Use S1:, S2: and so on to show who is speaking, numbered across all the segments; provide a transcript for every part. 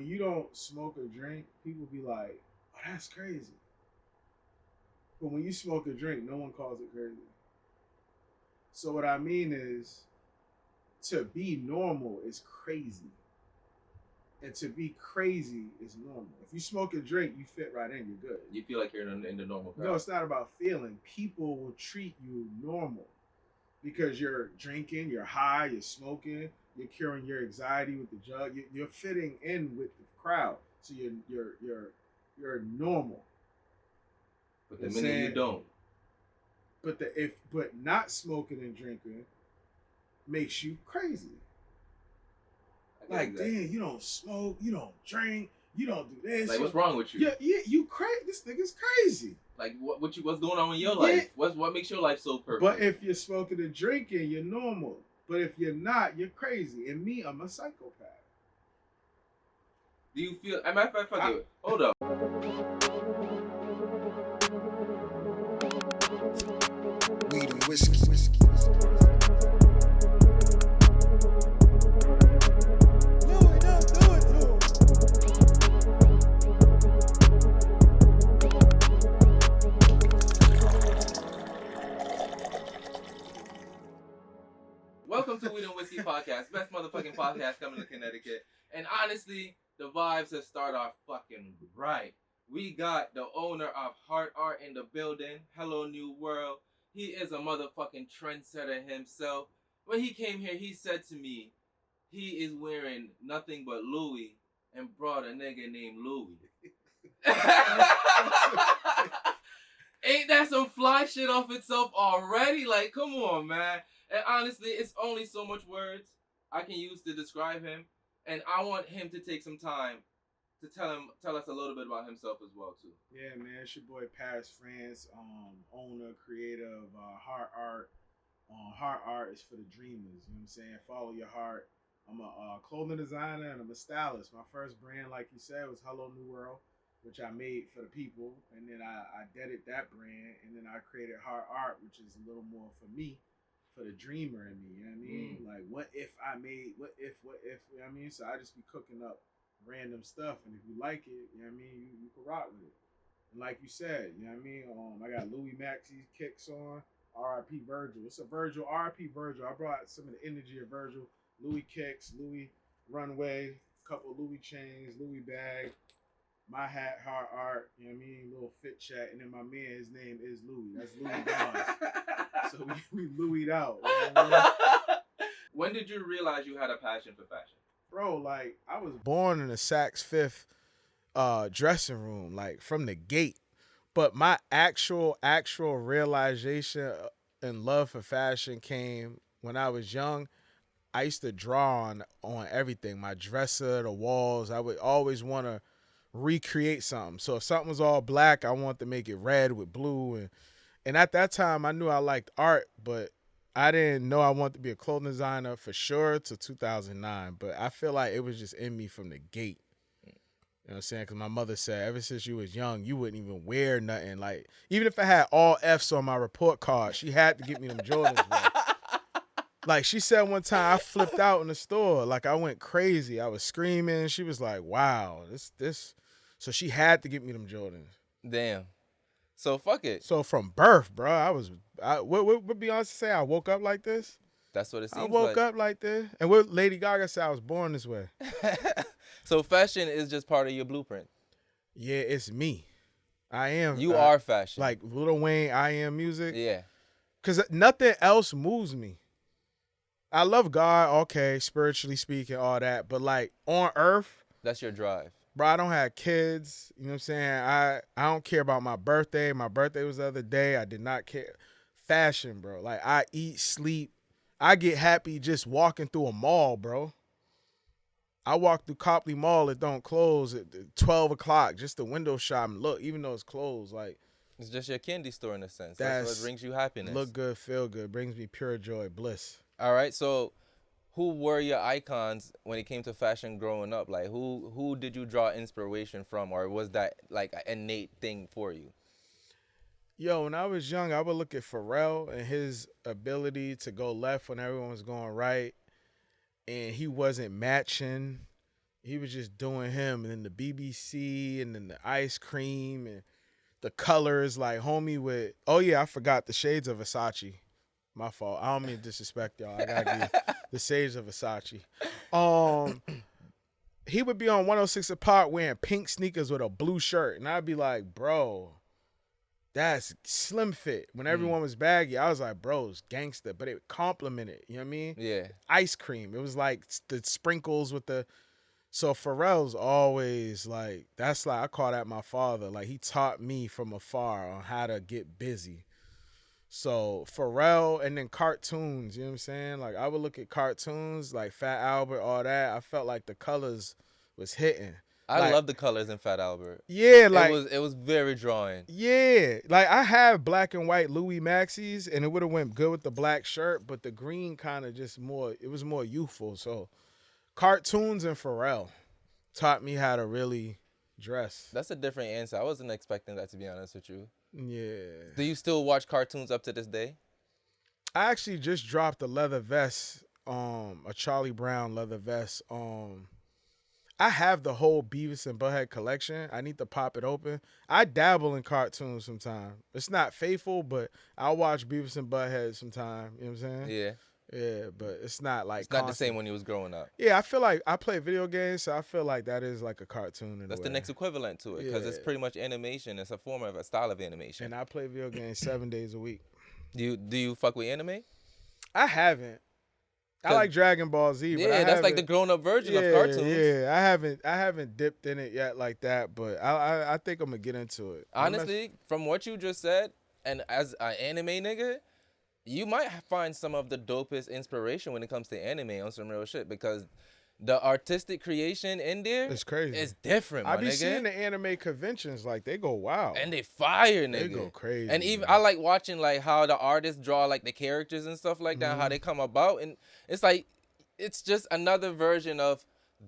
S1: when you don't smoke or drink, people be like, "Oh, that's crazy." But when you smoke or drink, no one calls it crazy. So what I mean is, to be normal is crazy, and to be crazy is normal. If you smoke and drink, you fit right in. You're good.
S2: You feel like you're in the normal crowd.
S1: No, it's not about feeling. People will treat you normal because you're drinking, you're high, you're smoking, you're curing your anxiety with the jug. You're fitting in with the crowd, so you're normal.
S2: But the minute you don't.
S1: But not smoking and drinking makes you crazy. Like, damn, you don't smoke, you don't drink, you don't do this.
S2: Like, what's wrong with you?
S1: Yeah, you crazy. This nigga's crazy.
S2: Like, what's going on in your life? What makes your life so perfect?
S1: But if you're smoking and drinking, you're normal. But if you're not, you're crazy. And me, I'm a psychopath.
S2: Do you feel? As a matter of fact, hold up.
S3: Weed and whiskey.
S2: Welcome to Weed and Whiskey Podcast, best motherfucking podcast coming to Connecticut. And honestly, the vibes have started off fucking right. We got the owner of Heart Art in the building. Hello, New World. He is a motherfucking trendsetter himself. When he came here, he said to me, he is wearing nothing but Louis and brought a nigga named Louis. Ain't that some fly shit off itself already? Like, come on, man. And honestly, it's only so much words I can use to describe him. And I want him to take some time to tell us a little bit about himself as well, too.
S1: Yeah, man. It's your boy, Paris Frantz, owner, creator of Heart Art. Heart Art is for the dreamers. You know what I'm saying? Follow your heart. I'm a clothing designer and I'm a stylist. My first brand, like you said, was Hello New World, which I made for the people. And then I deaded that brand. And then I created Heart Art, which is a little more for me. For the dreamer in me, you know what I mean? Like, what if, you know what I mean? So I just be cooking up random stuff, and if you like it, you know what I mean, you can rock with it. And like you said, you know what I mean? I got Louis Maxey's kicks on, R.I.P. Virgil. It's a Virgil, R.I.P. Virgil. I brought some of the energy of Virgil. Louis kicks, Louis runway, couple Louis chains, Louis bag, my hat, Heart Art, you know what I mean? Little fit chat, and then my man, his name is Louis. That's Louis Bonds. So we Louis'd out. You know what I mean?
S2: When did you realize you had a passion for fashion?
S1: Bro, like, I was born in a Saks Fifth dressing room, like, from the gate. But my actual realization and love for fashion came when I was young. I used to draw on everything. My dresser, the walls. I would always want to recreate something. So if something was all black, I wanted to make it red with blue. And at that time, I knew I liked art, but I didn't know I wanted to be a clothing designer for sure till 2009. But I feel like it was just in me from the gate. You know what I'm saying? Because my mother said ever since you was young, you wouldn't even wear nothing. Like, even if I had all F's on my report card, she had to get me them Jordans, bro. Like, she said one time I flipped out in the store. Like, I went crazy. I was screaming. She was like, wow, this. So she had to get me them Jordans.
S2: Damn. So fuck it.
S1: So from birth, bro, what Beyonce say? I woke up like this?
S2: That's what it seems like.
S1: I woke up like this. And what Lady Gaga said, I was born this way.
S2: So fashion is just part of your blueprint.
S1: Yeah, it's me. I am.
S2: You are fashion.
S1: Like Lil Wayne, I am music.
S2: Yeah.
S1: Because nothing else moves me. I love God, okay, spiritually speaking, all that. But like on earth.
S2: That's your drive.
S1: Bro, I don't have kids. You know what I'm saying? I don't care about my birthday. My birthday was the other day. I did not care. Fashion, bro. Like, I eat, sleep. I get happy just walking through a mall, bro. I walk through Copley Mall. It don't close at 12 o'clock. Just the window shop and look, even though it's closed. Like,
S2: it's just your candy store in a sense. That's what brings you happiness.
S1: Look good, feel good. Brings me pure joy, bliss.
S2: All right, so who were your icons when it came to fashion growing up? Like, who did you draw inspiration from, or was that like an innate thing for you?
S1: Yo, when I was young, I would look at Pharrell and his ability to go left when everyone was going right, and he wasn't matching He was just doing him, and then the BBC, and then the ice cream, and the colors. Like homie with, oh yeah, I forgot the shades of Versace. My fault. I don't mean to disrespect y'all. I gotta give the shades of Versace. He would be on 106 Apart wearing pink sneakers with a blue shirt, and I'd be like, bro, that's slim fit. When everyone was baggy, I was like, bro, it's gangster, but it complimented. You know what I mean?
S2: Yeah.
S1: Ice cream. It was like the sprinkles with the. So Pharrell's always like, that's like, I call that my father. Like he taught me from afar on how to get busy. So Pharrell and then cartoons, you know what I'm saying? Like I would look at cartoons like Fat Albert, all that. I felt like the colors was hitting.
S2: I love the colors in Fat Albert.
S1: Yeah, like
S2: it was very drawing.
S1: Yeah, like I have black and white Louis Maxis, and it would have went good with the black shirt, but the green kind of just more. It was more youthful. So cartoons and Pharrell taught me how to really dress.
S2: That's a different answer. I wasn't expecting that, to be honest with you.
S1: Yeah.
S2: Do you still watch cartoons up to this day?
S1: I actually just dropped a leather vest, a Charlie Brown leather vest. I have the whole Beavis and Butthead collection. I need to pop it open. I dabble in cartoons sometimes. It's not faithful, but I'll watch Beavis and Butthead sometime. You know what I'm saying?
S2: Yeah.
S1: Yeah, but it's not like
S2: it's not the same when you was growing up.
S1: Yeah, I feel like I play video games, so I feel like that is like a cartoon.
S2: That's the next equivalent to it, because it's pretty much animation. It's a form of a style of animation.
S1: And I play video games 7 days a week.
S2: Do you fuck with anime?
S1: I haven't. I like Dragon Ball Z. But
S2: that's like the grown-up version of cartoons.
S1: Yeah, I haven't dipped in it yet like that, but I think I'm gonna get into it.
S2: Honestly, from what you just said, and as an anime nigga, you might find some of the dopest inspiration when it comes to anime on some real shit, because the artistic creation in there
S1: it's crazy.
S2: It's different, my
S1: I be
S2: nigga.
S1: seeing the anime conventions, like they go wild.
S2: And they fire, nigga.
S1: They go crazy.
S2: And even I like watching like how the artists draw like the characters and stuff like that, how they come about, and it's like it's just another version of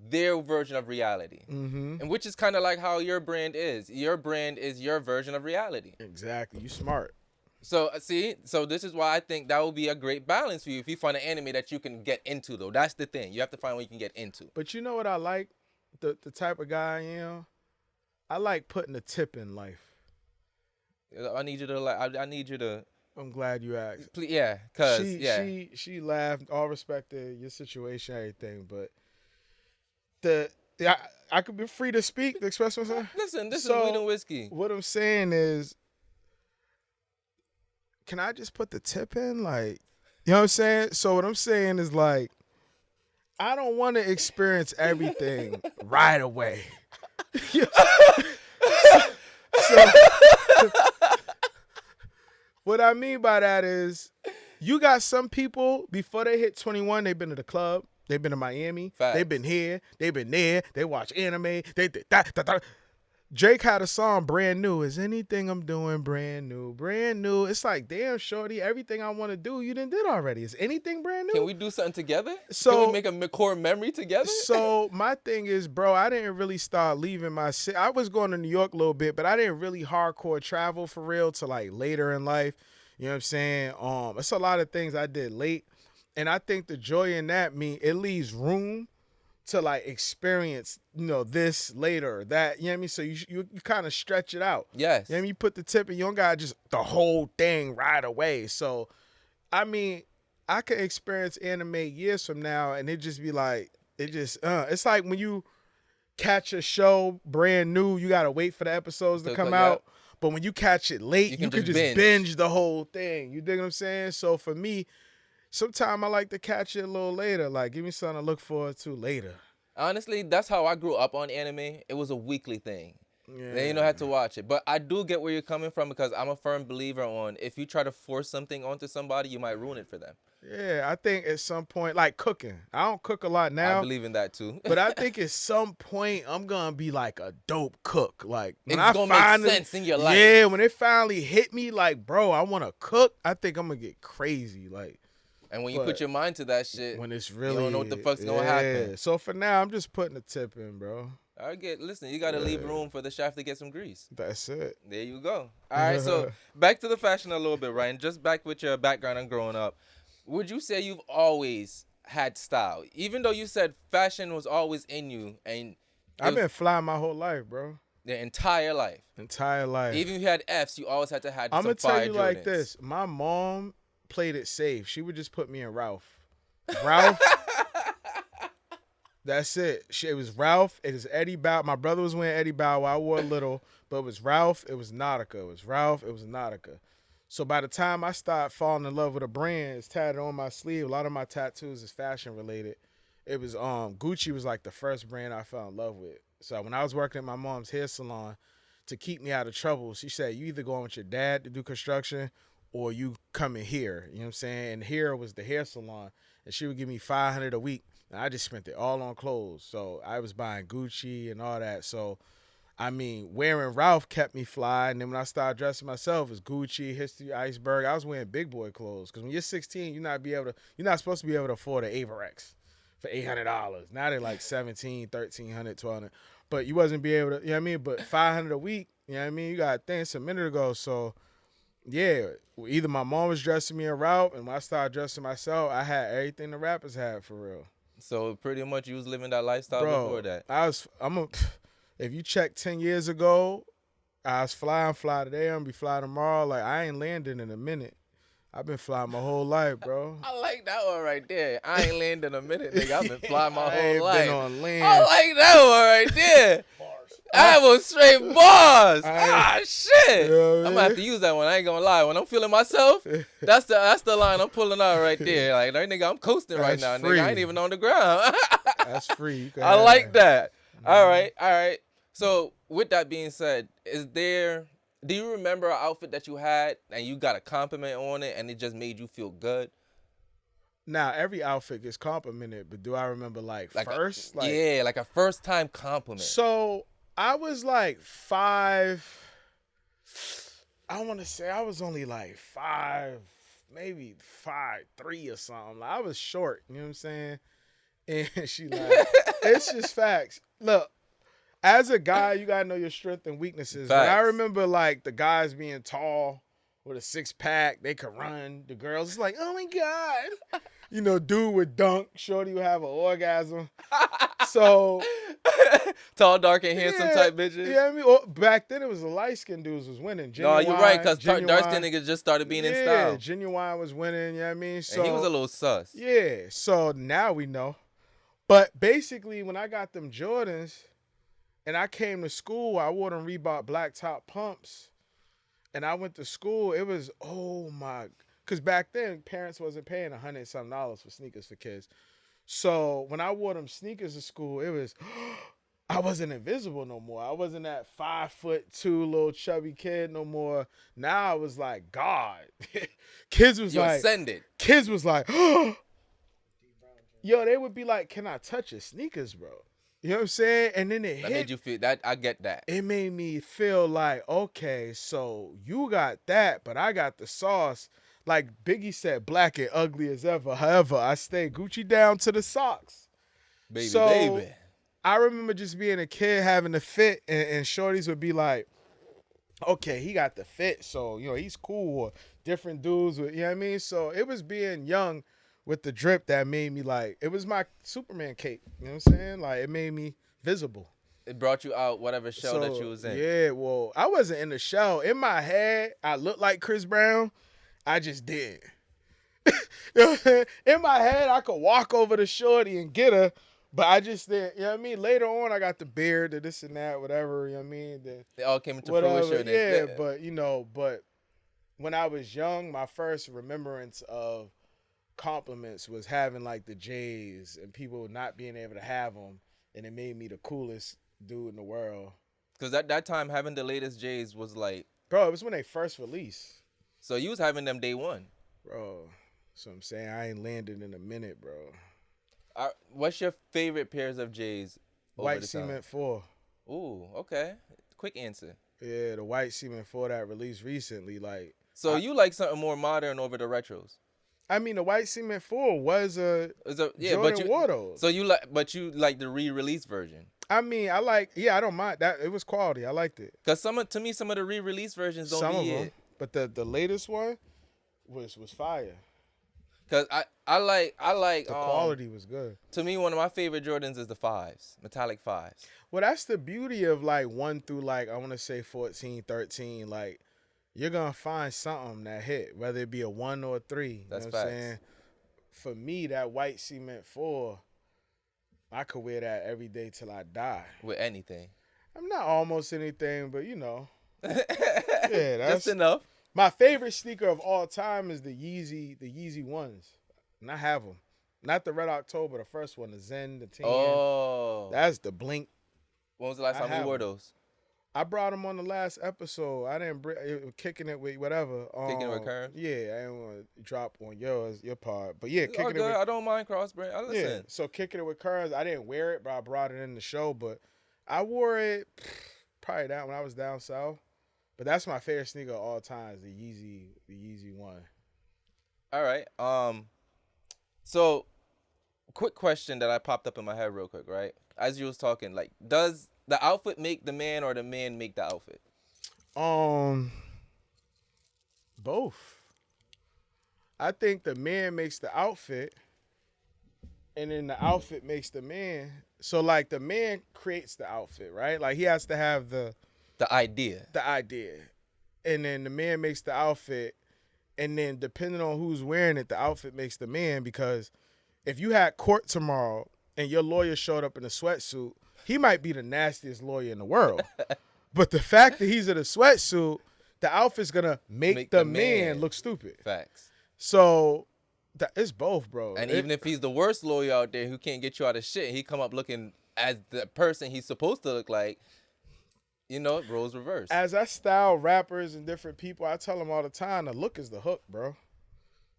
S2: their version of reality. And which is kind of like how your brand is. Your brand is your version of reality.
S1: Exactly. You smart.
S2: So this is why I think that would be a great balance for you if you find an anime that you can get into, though. That's the thing. You have to find what you can get into.
S1: But you know what I like? The type of guy I am? I like putting a tip in life.
S2: I need you to.
S1: I'm glad you asked.
S2: Please, yeah, cause
S1: she laughed. All respect to your situation, everything, but I could be free to speak, to express myself.
S2: Listen, this is Weed and Whiskey.
S1: What I'm saying is, can I just put the tip in? Like, you know what I'm saying? So what I'm saying is like, I don't want to experience everything right away. so what I mean by that is, you got some people, before they hit 21, they've been to the club, they've been to Miami,
S2: Facts.
S1: They've been here, they've been there, they watch anime, they that. Drake had a song, Brand New. Is anything I'm doing brand new? Brand new. It's like, damn, shorty, everything I want to do, you done did already. Is anything brand new?
S2: Can we do something together?
S1: So,
S2: can we make a core memory together?
S1: So my thing is, bro, I didn't really start leaving my city. I was going to New York a little bit, but I didn't really hardcore travel for real till like later in life. You know what I'm saying? It's a lot of things I did late. And I think the joy in that it leaves room to like experience, this later, that, you know what I mean? So you kind of stretch it out.
S2: Yes.
S1: You know what I mean? You put the tip in, you don't got just the whole thing right away. So, I mean, I could experience anime years from now and it just be like, it's like when you catch a show brand new, you got to wait for the episodes to come out. But when you catch it late, you can just binge the whole thing. You dig what I'm saying? So for me, sometimes I like to catch it a little later. Like, give me something to look forward to later.
S2: Honestly, that's how I grew up on anime. It was a weekly thing.
S1: Yeah.
S2: Then you had to watch it. But I do get where you're coming from, because I'm a firm believer on, if you try to force something onto somebody, you might ruin it for them.
S1: Yeah, I think at some point, like cooking. I don't cook a lot now.
S2: I believe in that too.
S1: But I think at some point, I'm going to be like a dope cook. Like, when
S2: it's going to make sense in your life.
S1: Yeah, when it finally hit me, like, bro, I want to cook, I think I'm going to get crazy. Like,
S2: and when you put your mind to that shit,
S1: when it's really,
S2: you don't know what the fuck's going to happen.
S1: So for now, I'm just putting a tip in, bro.
S2: Listen, you got to leave room for the shaft to get some grease.
S1: That's it.
S2: There you go. All right, so back to the fashion a little bit, Ryan. Just back with your background and growing up. Would you say you've always had style? Even though you said fashion was always in you and
S1: I've been flying my whole life, bro.
S2: the entire life.
S1: Entire life.
S2: Even if you had F's, you always had to have
S1: I'm
S2: some
S1: gonna tell
S2: fire
S1: you
S2: Jordans.
S1: like this. My mom played it safe. She would just put me in Ralph. Ralph. That's it. It was Ralph. It is Eddie Bow. My brother was wearing Eddie Bow while I wore little, but it was Ralph. It was Nautica. It was Ralph. It was Nautica. So by the time I started falling in love with a brand, it's tatted on my sleeve. A lot of my tattoos is fashion related. It was Gucci was like the first brand I fell in love with. So when I was working at my mom's hair salon, to keep me out of trouble, she said, you either going with your dad to do construction or you come in here. You know what I'm saying? And here was the hair salon. And she would give me $500 a week. And I just spent it all on clothes. So I was buying Gucci and all that. So, I mean, wearing Ralph kept me fly. And then when I started dressing myself, it was Gucci, History, Iceberg. I was wearing big boy clothes. Because when you're 16, you're not supposed to be able to afford an Averex for $800. Now they're like $1,700, $1,300, $1,200. But you wasn't be able to, you know what I mean? But $500 a week, you know what I mean? You got things a minute ago. So, yeah, either my mom was dressing me in Ralph, and when I started dressing myself, I had everything the rappers had for real.
S2: So pretty much you was living that lifestyle before that.
S1: If you check 10 years ago, I was fly today, I'm gonna be fly tomorrow. Like, I ain't landing in a minute. I've been flying my whole life, bro.
S2: I like that one right there. I ain't landing in a minute, nigga. I've been flying my
S1: I
S2: whole
S1: ain't
S2: life.
S1: been on land.
S2: I like that one right there. I was straight bars. Shit.
S1: You know what I
S2: I'm
S1: mean?
S2: gonna have to use that one. I ain't gonna lie. When I'm feeling myself, that's the line I'm pulling out right there. Like, that nigga, I'm coasting right now,
S1: That's free.
S2: nigga. I ain't even on the ground.
S1: That's free. You can
S2: I
S1: have
S2: like that.
S1: Mm-hmm.
S2: All right. So with that being said, do you remember an outfit that you had and you got a compliment on it and it just made you feel good?
S1: Now, every outfit gets complimented, but do I remember like first?
S2: Like a first time compliment.
S1: So I was like 5. I want to say I was only like 5, maybe 5'3" or something. Like, I was short, you know what I'm saying? And she like, it's just facts. Look, as a guy, you gotta know your strengths and weaknesses. But I remember like the guys being tall with a 6-pack, they could run. The girls, it's like, oh my God. You know, dude would dunk, shorty would have an orgasm. So
S2: tall, dark, and handsome type bitches.
S1: Yeah, I mean, back then it was the light-skinned dudes was winning.
S2: No, you're right, because dark-skinned niggas just started being in style.
S1: Yeah, Genuine was winning, you know what I mean? So,
S2: and he was a little sus.
S1: Yeah, so now we know. But basically, when I got them Jordans and I came to school, I wore them Reebok black top pumps. And I went to school, it was, oh my, because back then, parents wasn't paying $100-something for sneakers for kids. So when I wore them sneakers to school, it was, I wasn't invisible no more. I wasn't that 5'2" little chubby kid no more. Now I was like, God. Kids was like,
S2: ascended.
S1: Kids was like, oh. Yo, they would be like, can I touch your sneakers, bro? You know what I'm saying? And then it
S2: made you feel that. I get that.
S1: It made me feel like, okay, so you got that, but I got the sauce. Like Biggie said, black and ugly as ever. However, I stay Gucci down to the socks. Baby. I remember just being a kid having the fit, and shorties would be like, okay, he got the fit, so, you know, he's cool. Or different dudes, you know what I mean? So it was being young with the drip that made me like, it was my Superman cape. You know what I'm saying? Like, it made me visible.
S2: It brought you out whatever shell that you was in.
S1: Yeah, well, I wasn't in the shell. In my head, I looked like Chris Brown. I just did. You know what I'm saying? In my head, I could walk over to shorty and get her, but I just did. You know what I mean? Later on, I got the beard, the this and that, whatever. You know what I mean?
S2: They all came into fruition.
S1: Yeah, but, you know, but when I was young, my first remembrance of compliments was having like the J's and people not being able to have them, and it made me the coolest dude in the world.
S2: Because at that time, having the latest J's was like,
S1: bro, it was when they first released.
S2: So you was having them day one,
S1: bro. So I'm saying I ain't landed in a minute, bro.
S2: What's your favorite pairs of J's?
S1: White Cement 4.
S2: Ooh, okay. Quick answer.
S1: Yeah, the White Cement 4 that released recently, like.
S2: So you like something more modern over the retros?
S1: I mean, the White Cement 4 was a Jordan Wardos.
S2: So you like the re-release version.
S1: I mean, I don't mind that. It was quality. I liked it.
S2: Cause some of the re-release versions don't be it.
S1: But the latest one was fire.
S2: Cause I like
S1: The quality was good.
S2: To me, one of my favorite Jordans is the 5s, metallic 5s.
S1: Well, that's the beauty of like 1 through like I want to say 14, 13. Like you're gonna find something that hit, whether it be a 1 or a 3.
S2: That's
S1: you know what I'm
S2: facts.
S1: saying? For me, that white cement 4, I could wear that every day till I die.
S2: With anything.
S1: I'm not almost anything, but you know. Yeah, that's
S2: Just enough.
S1: my favorite sneaker of all time is the Yeezy ones. And I have them. Not the Red October, the first one, the Zen, the 10.
S2: Oh.
S1: That's the Blink.
S2: When was the last
S1: I
S2: time you
S1: have
S2: wore
S1: 'em.
S2: those?
S1: I brought them on the last episode. I didn't kicking it with whatever.
S2: Kicking it with Curve?
S1: Yeah, I didn't want to drop on your part. But yeah,
S2: It's all
S1: kicking it
S2: good.
S1: with
S2: I don't mind crossbreed. I
S1: yeah.
S2: listen.
S1: So kicking it with Curves, I didn't wear it, but I brought it in the show. But I wore it probably down when I was down south. But that's my favorite sneaker of all time, the Yeezy one.
S2: All right. So quick question that I popped up in my head real quick, right? As you was talking, like, does the outfit make the man or the man make the outfit?
S1: Both. I think the man makes the outfit, and then the outfit makes the man. So like the man creates the outfit, right? Like he has to have the
S2: idea.
S1: And then the man makes the outfit, and then depending on who's wearing it, the outfit makes the man. Because if you had court tomorrow and your lawyer showed up in a sweatsuit, he might be the nastiest lawyer in the world. But the fact that he's in a sweatsuit, the outfit's gonna make the man look stupid.
S2: Facts.
S1: So it's both, bro.
S2: And even if he's the worst lawyer out there who can't get you out of shit, he come up looking as the person he's supposed to look like. You know, roles reverse.
S1: As I style rappers and different people, I tell them all the time, the look is the hook, bro.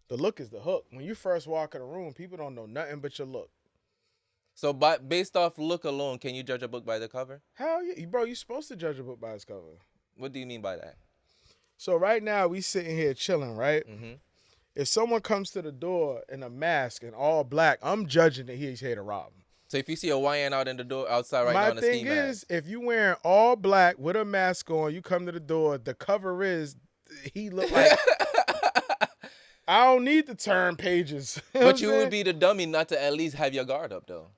S1: The look is the hook. When you first walk in a room, people don't know nothing but your look.
S2: So, based off look alone, can you judge a book by the cover?
S1: Hell yeah, bro. You're supposed to judge a book by its cover.
S2: What do you mean by that?
S1: So right now, we sitting here chilling, right?
S2: Mm-hmm.
S1: If someone comes to the door in a mask and all black, I'm judging that he's here to rob him.
S2: So if you see a YN out in the door outside right now in a ski mask.
S1: My thing is, if you wearing all black with a mask on, you come to the door, the cover is, he look like, I don't need to turn pages.
S2: But you would be the dummy not to at least have your guard up, though.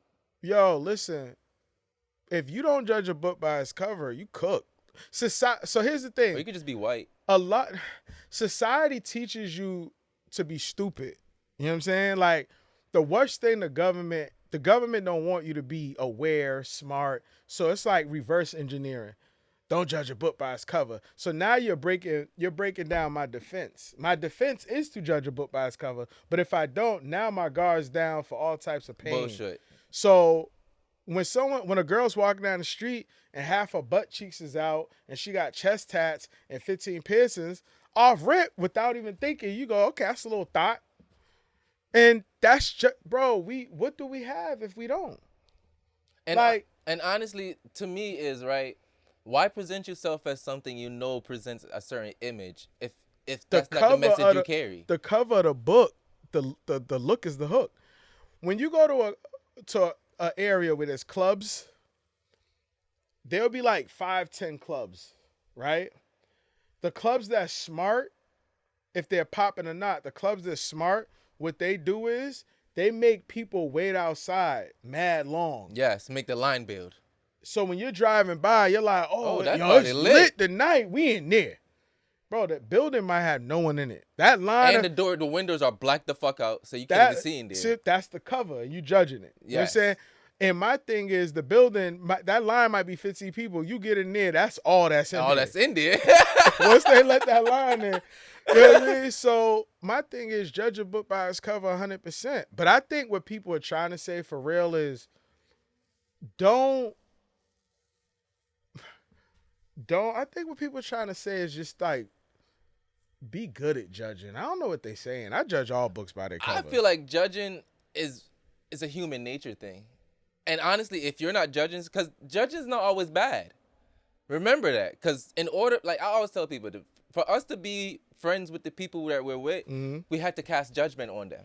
S1: Yo, listen, if you don't judge a book by its cover, you cook. So here's the thing.
S2: Or you could just be white.
S1: Society teaches you to be stupid. You know what I'm saying? Like, the worst thing the government don't want you to be aware, smart. So it's like reverse engineering. Don't judge a book by its cover. So now you're breaking down my defense. My defense is to judge a book by its cover. But if I don't, now my guard's down for all types of pain.
S2: Bullshit.
S1: So when a girl's walking down the street and half her butt cheeks is out and she got chest tats and 15 piercings, off rip without even thinking, you go, okay, that's a little thought. And that's just, bro, what do we have if we don't?
S2: And honestly, to me is, right, why present yourself as something you know presents a certain image if that's not the message you carry?
S1: The cover of the book, the look is the hook. When you go to an area where there's clubs, there'll be like 5-10 clubs, right? The clubs that's smart, if they're popping or not, the clubs that's smart, what they do is they make people wait outside mad long.
S2: Yes, make the line build.
S1: So when you're driving by, you're like, it's lit tonight. We in there. Bro, that building might have no one in it. That line.
S2: And the windows are blacked the fuck out, so you can't even see in there.
S1: That's the cover. You judging it. You know what I'm
S2: Yes.
S1: saying? And my thing is the building, that line might be 15 people. You get in there, that's all that's in there.
S2: All that's in there.
S1: Once they let that line in. You know what I mean? So my thing is judge a book by its cover 100%. But I think what people are trying to say for real is I think what people are trying to say is just like, be good at judging. I don't know what they're saying. I judge all books by their cover.
S2: I feel like judging is a human nature thing. And honestly, if you're not judging, because judging's not always bad. Remember that. Because I always tell people, for us to be friends with the people that we're with, we had to cast judgment on them.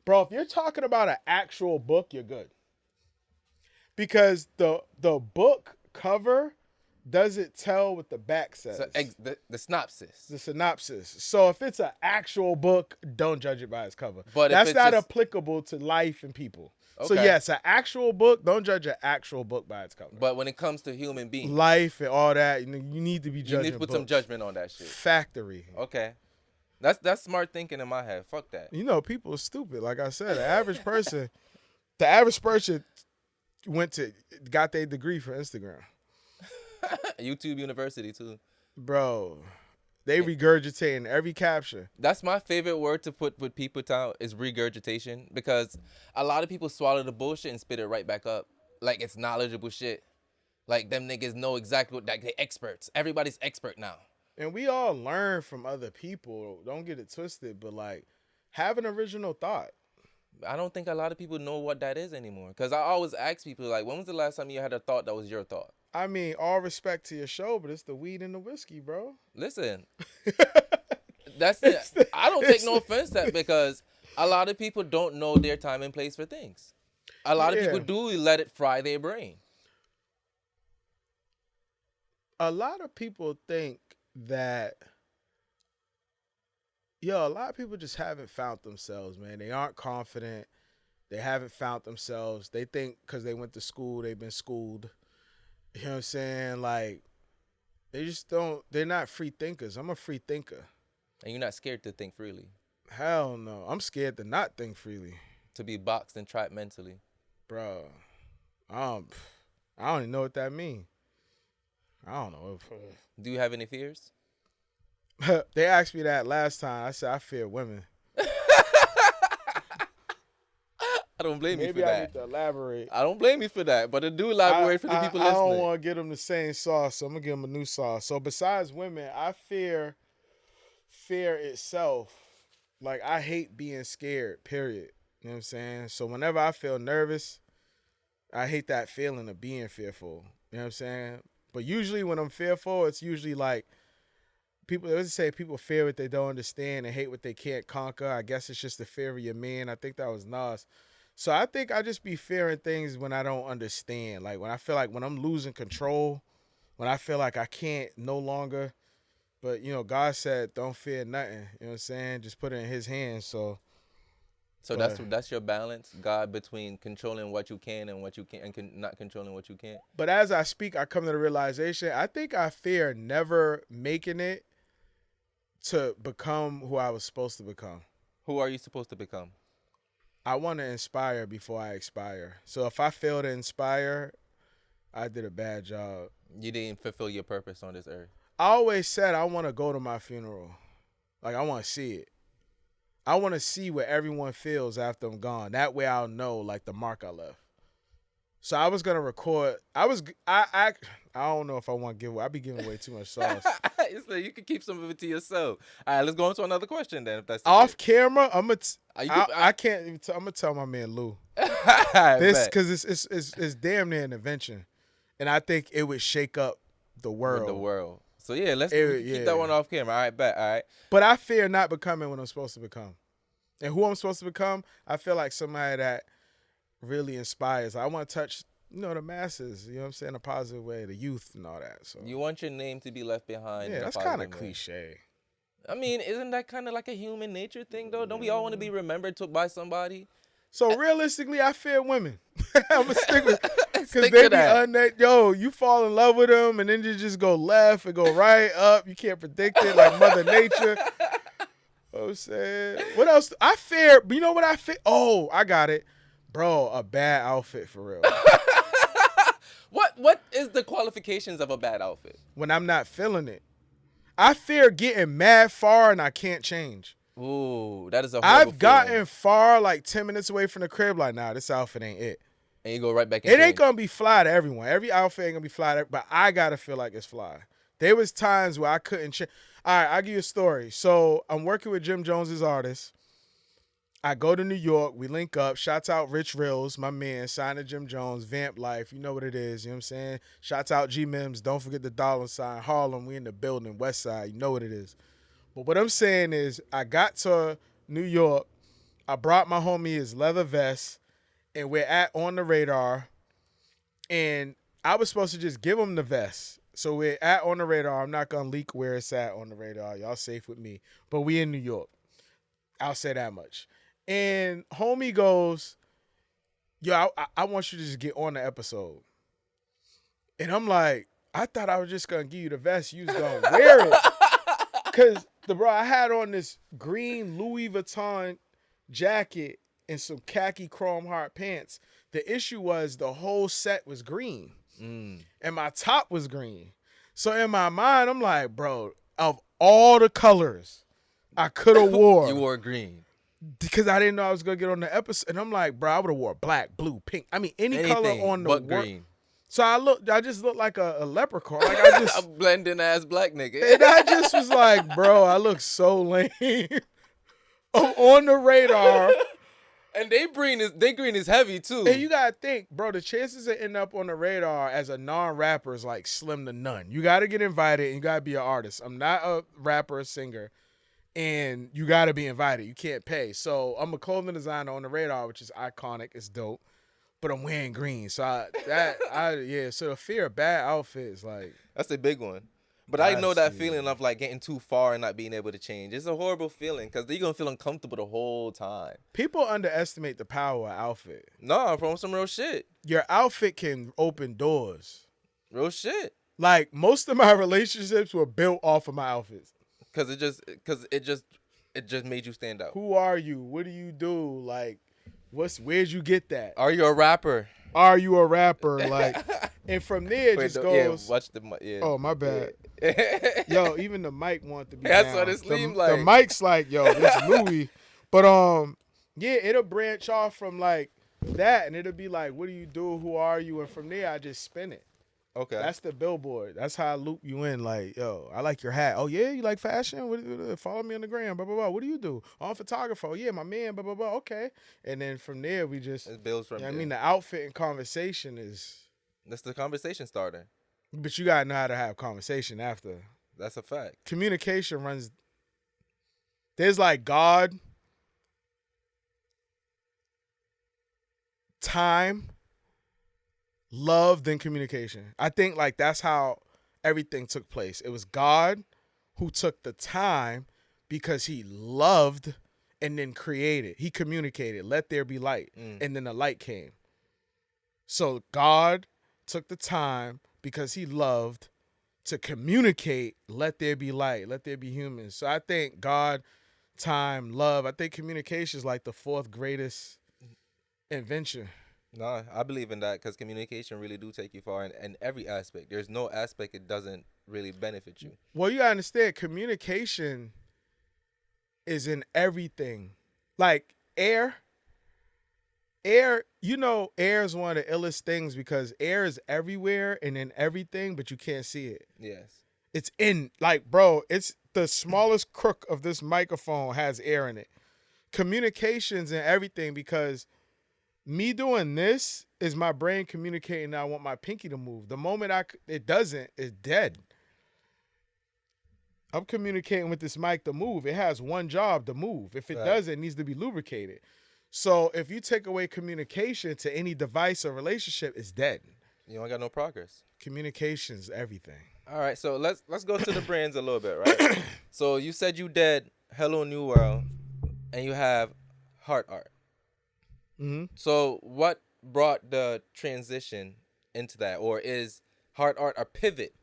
S1: Bro, if you're talking about an actual book, you're good. Because the book cover does it tell what the back says?
S2: So the synopsis.
S1: The synopsis. So if it's an actual book, don't judge it by its cover.
S2: But
S1: that's
S2: if it's
S1: not
S2: just...
S1: applicable to life and people.
S2: Okay.
S1: So yes, an actual book, don't judge an actual book by its cover.
S2: But when it comes to human beings,
S1: life and all that, you need to be judging.
S2: You need to put some judgment on that shit.
S1: Factory.
S2: Okay. That's smart thinking in my head. Fuck that.
S1: You know, people are stupid. Like I said, the average person got their degree for Instagram.
S2: YouTube University too.
S1: Bro, they regurgitating every caption.
S2: That's my favorite word to put with people out is regurgitation, because a lot of people swallow the bullshit and spit it right back up like it's knowledgeable shit. Like them niggas know exactly what, like they experts. Everybody's expert now.
S1: And we all learn from other people. Don't get it twisted, but like have an original thought.
S2: I don't think a lot of people know what that is anymore. Because I always ask people, like, when was the last time you had a thought that was your thought?
S1: I mean, all respect to your show, but it's the weed and the whiskey, bro.
S2: Listen, that's it. I don't take no offense to that, because a lot of people don't know their time and place for things. A lot of people do let it fry their brain.
S1: A lot of people think that, a lot of people just haven't found themselves, man. They aren't confident. They haven't found themselves. They think because they went to school, they've been schooled. You know what I'm saying? Like, they just don't, they're not free thinkers. I'm a free thinker.
S2: And you're not scared to think freely.
S1: Hell no. I'm scared to not think freely.
S2: To be boxed and trapped mentally.
S1: Bro, I don't even know what that means. I don't know.
S2: Do you have any fears?
S1: They asked me that last time. I said, I fear women.
S2: I don't blame you for
S1: Maybe I
S2: that.
S1: need to elaborate.
S2: I don't blame you for that, but I do elaborate for the people listening.
S1: I don't want to give them the same sauce, so I'm going to give them a new sauce. So besides women, I fear itself. Like, I hate being scared, period. You know what I'm saying? So whenever I feel nervous, I hate that feeling of being fearful. You know what I'm saying? But usually when I'm fearful, it's usually like, they always say people fear what they don't understand and hate what they can't conquer. I guess it's just the fear of your man. I think that was Nas. So I think I just be fearing things when I don't understand. Like when I feel like when I'm losing control, when I feel like I can't no longer. But, God said don't fear nothing. You know what I'm saying? Just put it in his hands. So
S2: that's your balance, God, between controlling what you can and what you can't, and not controlling what you can't.
S1: But as I speak, I come to the realization, I think I fear never making it to become who I was supposed to become.
S2: Who are you supposed to become?
S1: I want to inspire before I expire. So if I fail to inspire, I did a bad job.
S2: You didn't fulfill your purpose on this earth.
S1: I always said I want to go to my funeral. Like, I want to see it. I want to see what everyone feels after I'm gone. That way I'll know, like, the mark I left. So I was going to record. I don't know if I want to give away. I be giving away too much sauce.
S2: So you can keep some of it to yourself. All right, let's go on to another question then. If that's
S1: off camera, I can't even I'm going to tell my man Lou. This, because it's damn near an invention. And I think it would shake up the world. So yeah, let's keep that one off camera. All right, bet. All right. But I fear not becoming what I'm supposed to become. And who I'm supposed to become, I feel like somebody that really inspires. I want to touch, the masses, you know what I'm saying, in a positive way, the youth and all that. So
S2: you want your name to be left behind.
S1: Yeah, that's kind of cliche.
S2: I mean, isn't that kind of like a human nature thing, though? Don't we all want to be remembered by somebody?
S1: So realistically, I fear women. I'm going to stick with it. Because they be you fall in love with them, and then you just go left and go right, up. You can't predict it like Mother Nature. I'm saying, what else? I fear, you know what I fear? Oh, I got it. Bro, a bad outfit for real.
S2: What is the qualifications of a bad outfit?
S1: When I'm not feeling it. I fear getting mad far and I can't change.
S2: Ooh, that is a horrible
S1: I've gotten far, like 10 minutes away from the crib, like, nah, this outfit ain't it.
S2: And you go right back in.
S1: It ain't going to be fly to everyone. Every outfit ain't going to be fly to but I got to feel like it's fly. There was times where I couldn't change. All right, I'll give you a story. So I'm working with Jim Jones's artist. I go to New York. We link up. Shouts out Rich Rills, my man, signed to Jim Jones, Vamp Life. You know what it is. You know what I'm saying? Shouts out G-Mims. Don't forget the $sign. Harlem. We in the building. West Side. You know what it is. But what I'm saying is I got to New York. I brought my homie his leather vest. And we're on the radar. And I was supposed to just give him the vest. So we're at On the Radar. I'm not gonna leak where it's at on the radar. Y'all safe with me. But we in New York. I'll say that much. And homie goes, yo, I want you to just get on the episode. And I'm like, I thought I was just gonna give you the vest. You was gonna wear it. Cause I had on this green Louis Vuitton jacket and some khaki chrome heart pants. The issue was the whole set was green. And my top was green. So in my mind, I'm like, bro, of all the colors I could have wore.
S4: You wore green.
S1: Because I didn't know I was going to get on the episode. And I'm like, bro, I would have wore black, blue, pink. I mean, any color on the
S4: green.
S1: So I just looked like a leprechaun. Like I just
S4: a blending ass black nigga.
S1: And I just was like, bro, I look so lame. On the radar.
S4: And they green is heavy too.
S1: And you gotta think, bro, the chances of ending up on the radar as a non-rapper is like slim to none. You gotta get invited and you gotta be an artist. I'm not a rapper or singer. And you gotta be invited. You can't pay. So I'm a clothing designer on the radar, which is iconic. It's dope. But I'm wearing green. So so the fear of bad outfits, like
S4: that's a big one. But I know that feeling of like getting too far and not being able to change. It's a horrible feeling because you're going to feel uncomfortable the whole time.
S1: People underestimate the power of outfit.
S4: No, from some real shit.
S1: Your outfit can open doors.
S4: Real shit.
S1: Like most of my relationships were built off of my outfits.
S4: Because it just made you stand out.
S1: Who are you? What do you do? Like, where'd you get that?
S4: Are you a rapper?
S1: Are you a rapper? Like, and from there it just goes.
S4: Yeah, watch the yeah.
S1: Oh, my bad.
S4: Yeah.
S1: Yo, even the mic want to be
S4: That's
S1: down.
S4: what it seemed like.
S1: The mic's like, yo, this Louis. But yeah, it'll branch off from like that, and it'll be like, what do you do? Who are you? And from there, I just spin it.
S4: Okay.
S1: That's the billboard. That's how I loop you in. Like, yo, I like your hat. Oh, yeah? You like fashion? Follow me on the gram. Blah, blah, blah. What do you do? Oh, I'm a photographer. Oh, yeah, my man. Blah, blah, blah. Okay. And then from there, we just.
S4: It builds from there.
S1: I mean, the outfit and conversation is.
S4: That's the conversation starter.
S1: But you got to know how to have conversation after.
S4: That's a fact.
S1: Communication runs. There's like God, time, love, then communication. I think like that's how everything took place. It was God who took the time because he loved and then created. He communicated, let there be light. And then the light came. So God took the time because he loved to communicate, let there be light, let there be humans. So I think God, time, love, I think communication is like the fourth greatest invention.
S4: No, I believe in that because communication really do take you far in every aspect. There's no aspect it doesn't really benefit you.
S1: Well, you gotta understand, communication is in everything. Like air, you know, air is one of the illest things because air is everywhere and in everything, but you can't see it.
S4: Yes.
S1: It's in, like, bro, it's the smallest crook of this microphone has air in it. Communication's in everything because me doing this is my brain communicating that I want my pinky to move. The moment it doesn't, it's dead. I'm communicating with this mic to move. It has one job, to move. If it doesn't, it needs to be lubricated. So if you take away communication to any device or relationship, it's dead.
S4: You don't got no progress.
S1: Communication's everything.
S4: All right, so let's go to the brands a little bit, right? So you said you did Hello New World, and you have Heart Art.
S1: Mm-hmm. So
S4: what brought the transition into that, or is Heart Art a pivot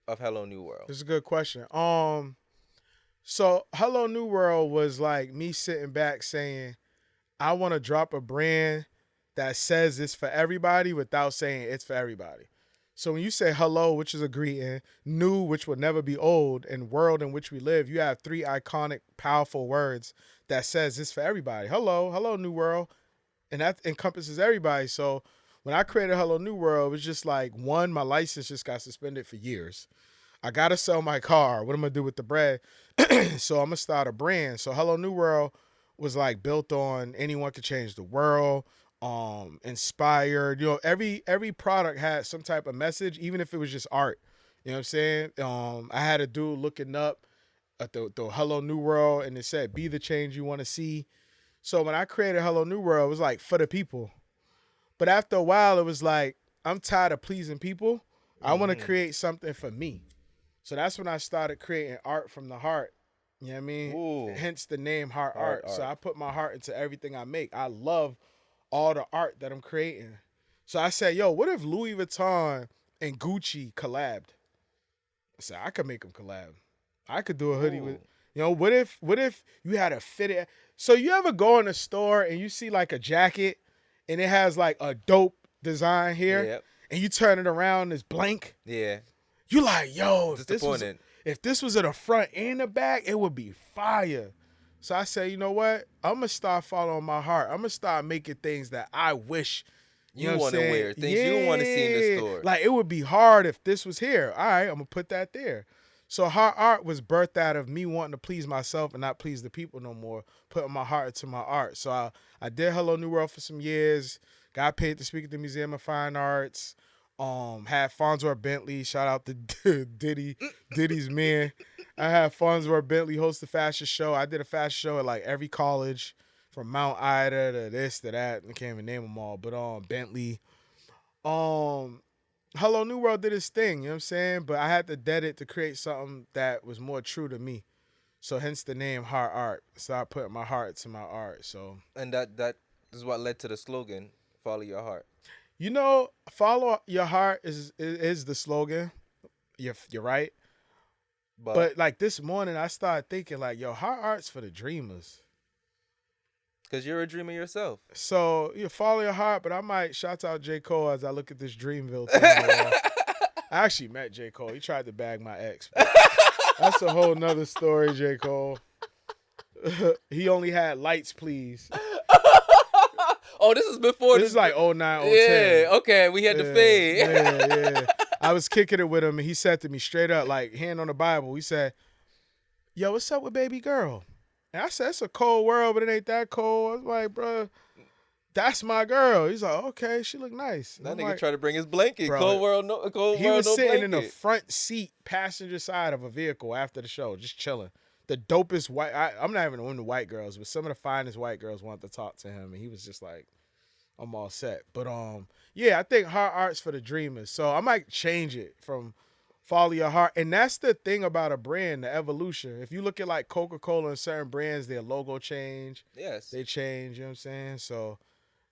S4: of Hello New World?
S1: This is a good question. So Hello New World was like me sitting back saying, I want to drop a brand that says it's for everybody without saying it's for everybody. So when you say hello, which is a greeting, new, which will never be old, and world in which we live, you have three iconic, powerful words that says it's for everybody. Hello, New World. And that encompasses everybody. So when I created Hello New World, it was just like, one, my license just got suspended for years. I got to sell my car. What am I going to do with the bread? So I'm going to start a brand. So Hello New World was like built on anyone could change the world, inspired. You know, every product had some type of message, even if it was just art. You know what I'm saying? I had a dude looking up at the Hello New World, and it said, be the change you want to see. So when I created Hello New World, it was like for the people. But after a while, it was like, I'm tired of pleasing people. I want to create something for me. So that's when I started creating art from the heart. You know what I mean?
S4: Ooh.
S1: Hence the name Heart
S4: Heart
S1: Art. So
S4: Art.
S1: I put my heart into everything I make. I love all the art that I'm creating. So I said, yo, what if Louis Vuitton and Gucci collabed? I said, I could make them collab. I could do a hoodie with, you know, what if you had a fitted? So you ever go in a store and you see like a jacket and it has like a dope design here,
S4: Yep.
S1: and you turn it around, it's blank.
S4: Yeah.
S1: You like, yo, if
S4: Disappointed.
S1: this was in the front and the back, it would be fire. So I said, you know what? I'm gonna start following my heart. I'm gonna start making things that I wish
S4: You
S1: know what
S4: want
S1: I'm
S4: to
S1: saying?
S4: wear things you want to see in the store.
S1: Like it would be hard if this was here. All right, I'm gonna put that there. So Heart Art was birthed out of me wanting to please myself and not please the people no more, putting my heart into my art. So I did Hello New World for some years, got paid to speak at the Museum of Fine Arts, had Farnsworth Bentley, shout out to Diddy's man. I had Farnsworth Bentley host a fashion show. I did a fashion show at like every college, from Mount Ida to this to that. I can't even name them all, but Bentley. Hello New World did his thing, you know what I'm saying? But I had to dead it to create something that was more true to me. So hence the name Heart Art. Start putting my heart to my art. So
S4: And that is what led to the slogan, follow your heart.
S1: you know, follow your heart is the slogan. You're right. But like this morning I started thinking like, yo, Heart Art's for the dreamers.
S4: Because you're a dreamer yourself.
S1: So you follow your heart, but I might shout out J. Cole as I look at this Dreamville thing. I actually met J. Cole. He tried to bag my ex. But that's a whole nother story, J. Cole. He only had lights, please.
S4: Oh, this is before
S1: This is like 09, 010.
S4: Yeah, okay, we had to fade.
S1: Yeah. I was kicking it with him, and he said to me straight up, like, hand on the Bible, he said, yo, what's up with baby girl? And I said, it's a cold world, but it ain't that cold. I was like, bro, that's my girl. He's like, okay, she look nice.
S4: That
S1: I'm
S4: nigga
S1: like,
S4: tried to bring his blanket.
S1: Bro,
S4: Cold world, no cold
S1: he
S4: world,
S1: was
S4: no
S1: sitting in the
S4: blanket.
S1: front seat, passenger side of a vehicle after the show, just chilling. The dopest white, I'm not even into white girls, but some of the finest white girls wanted to talk to him, and he was just like, I'm all set. But yeah, I think Heart Art's for the dreamers. So I might change it from follow your heart. And that's the thing about a brand, the evolution. If you look at like Coca-Cola and certain brands, their logo change.
S4: Yes.
S1: They change, you know what I'm saying? So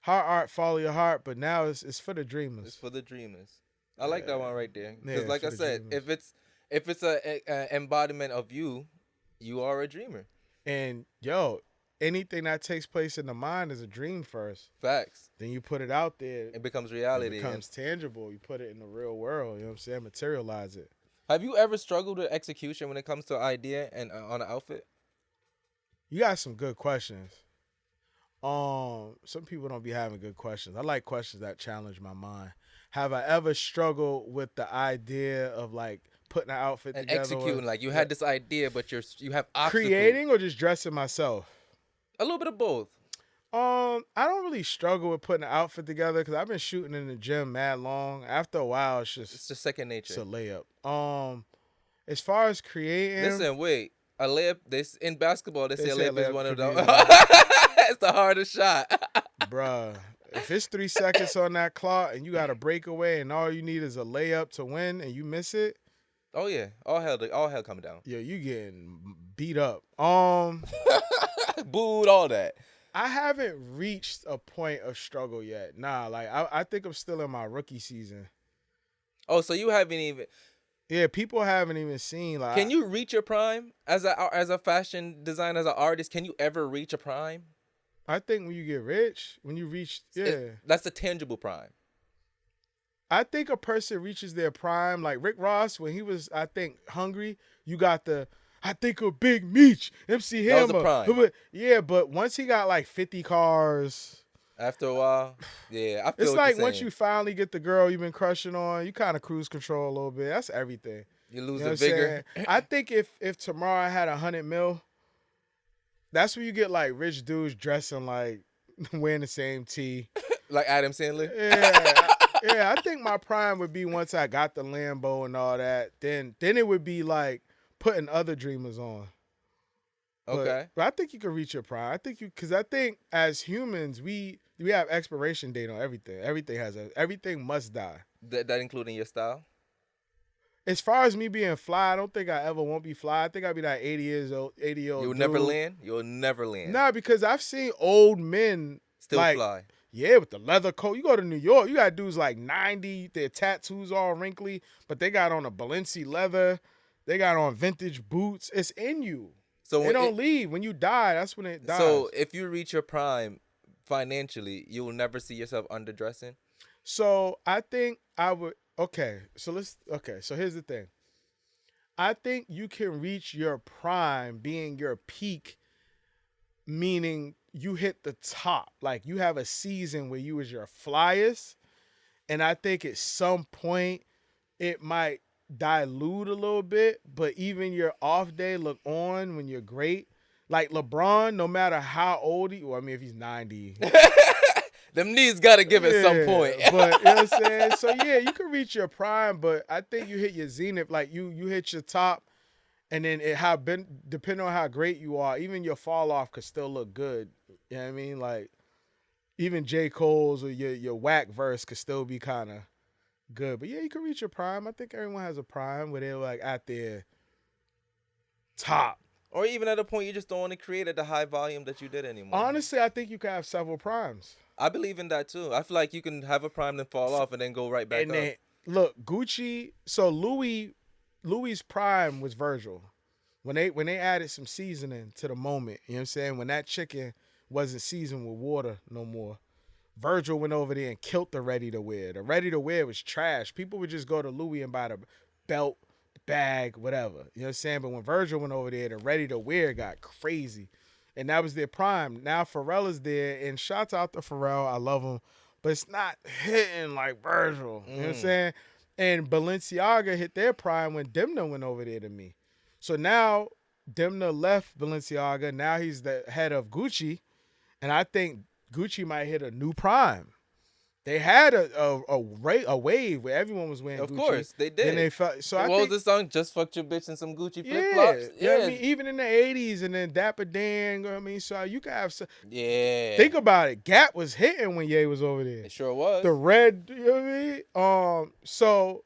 S1: Heart Art, follow your heart, but now it's for the dreamers.
S4: It's for the dreamers. I like that one right there.
S1: Yeah,
S4: Because like
S1: for
S4: I
S1: the
S4: said,
S1: dreamers.
S4: if it's a embodiment of you, you are a dreamer.
S1: And yo, anything that takes place in the mind is a dream first.
S4: Facts.
S1: Then you put it out there.
S4: It becomes
S1: It
S4: reality.
S1: becomes tangible. You put it in the real world. You know what I'm saying? Materialize it.
S4: Have you ever struggled with execution when it comes to idea and on an outfit?
S1: You got some good questions. Some people don't be having good questions. I like questions that challenge my mind. Have I ever struggled with the idea of like putting an outfit
S4: And
S1: together?
S4: executing, like you had this idea, but you have obstacles.
S1: Creating or just dressing myself?
S4: A little bit of both.
S1: I don't really struggle with putting an outfit together because I've been shooting in the gym mad long. After a while, it's
S4: It's just second
S1: it's
S4: nature.
S1: a layup. As far as creating,
S4: Listen, wait. A layup. This in basketball. They say a
S1: say a
S4: layup is
S1: layup
S4: one of
S1: could
S4: them.
S1: be
S4: It's the hardest shot.
S1: bruh, if it's 3 seconds on that clock and you got a breakaway and all you need is a layup to win and you miss it,
S4: Oh yeah, all hell coming down.
S1: yo, you getting beat up.
S4: Booed, all that.
S1: I haven't reached a point of struggle yet. Nah, like I think I'm still in my rookie season.
S4: Oh, so you haven't even?
S1: Yeah, people haven't even seen like.
S4: Can you reach your prime as a fashion designer, as an artist? Can you ever reach a prime?
S1: I think when you get rich, when you reach, yeah.
S4: That's a tangible prime.
S1: I think a person reaches their prime, like Rick Ross, when he was, I think, hungry, you got I think a Big Meech, MC
S4: That was
S1: Hammer.
S4: the prime.
S1: Yeah, but once he got like 50 cars,
S4: After a while, yeah, I feel
S1: it's
S4: what
S1: like
S4: you're
S1: once
S4: saying.
S1: you finally get the girl you've been crushing on, you kind of cruise control a little bit. That's everything.
S4: You lose
S1: You know
S4: the
S1: what I'm
S4: vigor.
S1: saying? I think if tomorrow I had 100 mil, that's when you get like rich dudes dressing like wearing the same tee.
S4: Like Adam Sandler.
S1: Yeah, I think my prime would be once I got the Lambo and all that. Then it would be like putting other dreamers on.
S4: Okay.
S1: But I think you can reach your prime. Because I think as humans we have expiration date on everything. Everything must die.
S4: That including your style.
S1: as far as me being fly, I don't think I ever won't be fly. I think I'll be like 80 years old.
S4: You'll never land. You'll never land.
S1: Nah, because I've seen old men
S4: Still
S1: like,
S4: fly.
S1: yeah, with the leather coat. You go to New York, you got dudes like 90, their tattoos all wrinkly, but they got on a Balenci leather. They got on vintage boots. It's in you.
S4: So
S1: They don't leave. When you die, that's when it dies.
S4: So if you reach your prime financially, you will never see yourself underdressing.
S1: So I think I would. Okay, so here's the thing. I think you can reach your prime, being your peak, meaning you hit the top. Like you have a season where you was your flyest, and I think at some point it might dilute a little bit. But even your off day, look on when you're great. Like LeBron, no matter how old well, I mean, if he's 90.
S4: Them knees gotta give at some point.
S1: But you know what I'm saying? So yeah, you can reach your prime, but I think you hit your zenith, like you hit your top, and then depending on how great you are, even your fall off could still look good. You know what I mean? Like even J. Cole's or your whack verse could still be kind of good. But yeah, you can reach your prime. I think everyone has a prime where they're like at their top.
S4: Or even at a point you just don't want to create at the high volume that you did anymore.
S1: Honestly, I think you can have several primes.
S4: I believe in that too. I feel like you can have a prime then fall off and then go right back
S1: and
S4: up.
S1: then, look, Gucci. So Louis' prime was Virgil. When they added some seasoning to the moment, you know what I'm saying? When that chicken wasn't seasoned with water no more, Virgil went over there and killed the ready-to-wear. The ready-to-wear was trash. People would just go to Louis and buy the belt, the bag, whatever. You know what I'm saying? But when Virgil went over there, the ready-to-wear got crazy. And that was their prime. Now Pharrell is there, and shouts out to Pharrell. I love him. But it's not hitting like Virgil. You know what I'm saying? And Balenciaga hit their prime when Demna went over there to me. So now Demna left Balenciaga. Now he's the head of Gucci. And I think Gucci might hit a new prime. They had a wave where everyone was wearing Gucci.
S4: Of course, they did.
S1: And they felt, so
S4: what
S1: I think,
S4: was the song? Just fucked your bitch in some Gucci flip
S1: yeah,
S4: flops.
S1: yeah. I mean, even in the 80s and then Dapper Dan, you know what I mean? So you can have some.
S4: Yeah.
S1: Think about it. Gap was hitting when Ye was over there.
S4: It sure was.
S1: The red, you know what I mean? So,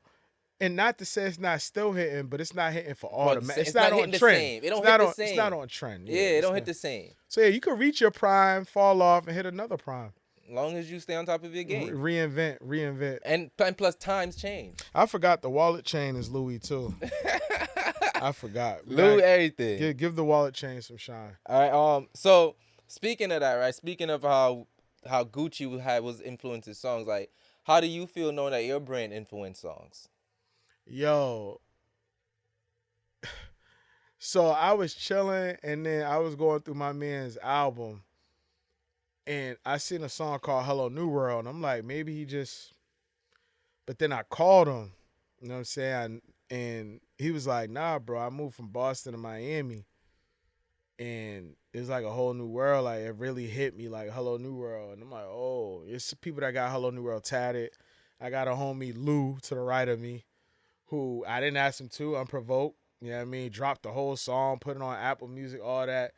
S1: and not to say it's not still hitting, but it's not hitting for all the
S4: It's
S1: It's not on
S4: hitting the
S1: trend.
S4: same. It don't
S1: It's
S4: hit
S1: not
S4: the
S1: on,
S4: same.
S1: It's not on trend.
S4: Yeah, it
S1: it's
S4: don't hit
S1: not.
S4: the same.
S1: So yeah, you can reach your prime, fall off, and hit another prime.
S4: Long as you stay on top of your game.
S1: Reinvent.
S4: And plus times change.
S1: I forgot the wallet chain is Louis too. I forgot.
S4: Louis everything.
S1: Give the wallet chain some shine.
S4: All right. So speaking of that, right? Speaking of how Gucci was influencing songs, like how do you feel knowing that your brand influenced songs?
S1: Yo. So I was chilling and then I was going through my man's album. And I seen a song called Hello New World. And I'm like, maybe he just... But then I called him. You know what I'm saying? And he was like, nah, bro. I moved from Boston to Miami. And it's like a whole new world. Like, it really hit me like Hello New World. And I'm like, oh. It's people that got Hello New World tatted. I got a homie, Lou, to the right of me, who I didn't ask him to, unprovoked. You know what I mean? Dropped the whole song, put it on Apple Music, all that.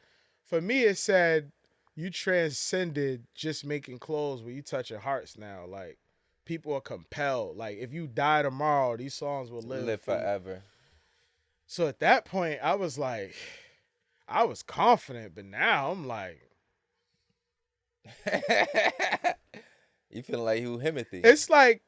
S1: For me, it said... You transcended just making clothes where you touching hearts now. Like, people are compelled. Like, if you die tomorrow, these songs will live
S4: forever.
S1: So at that point, I was like, I was confident, but now I'm like.
S4: You feeling like Hugh Himothy.
S1: It's like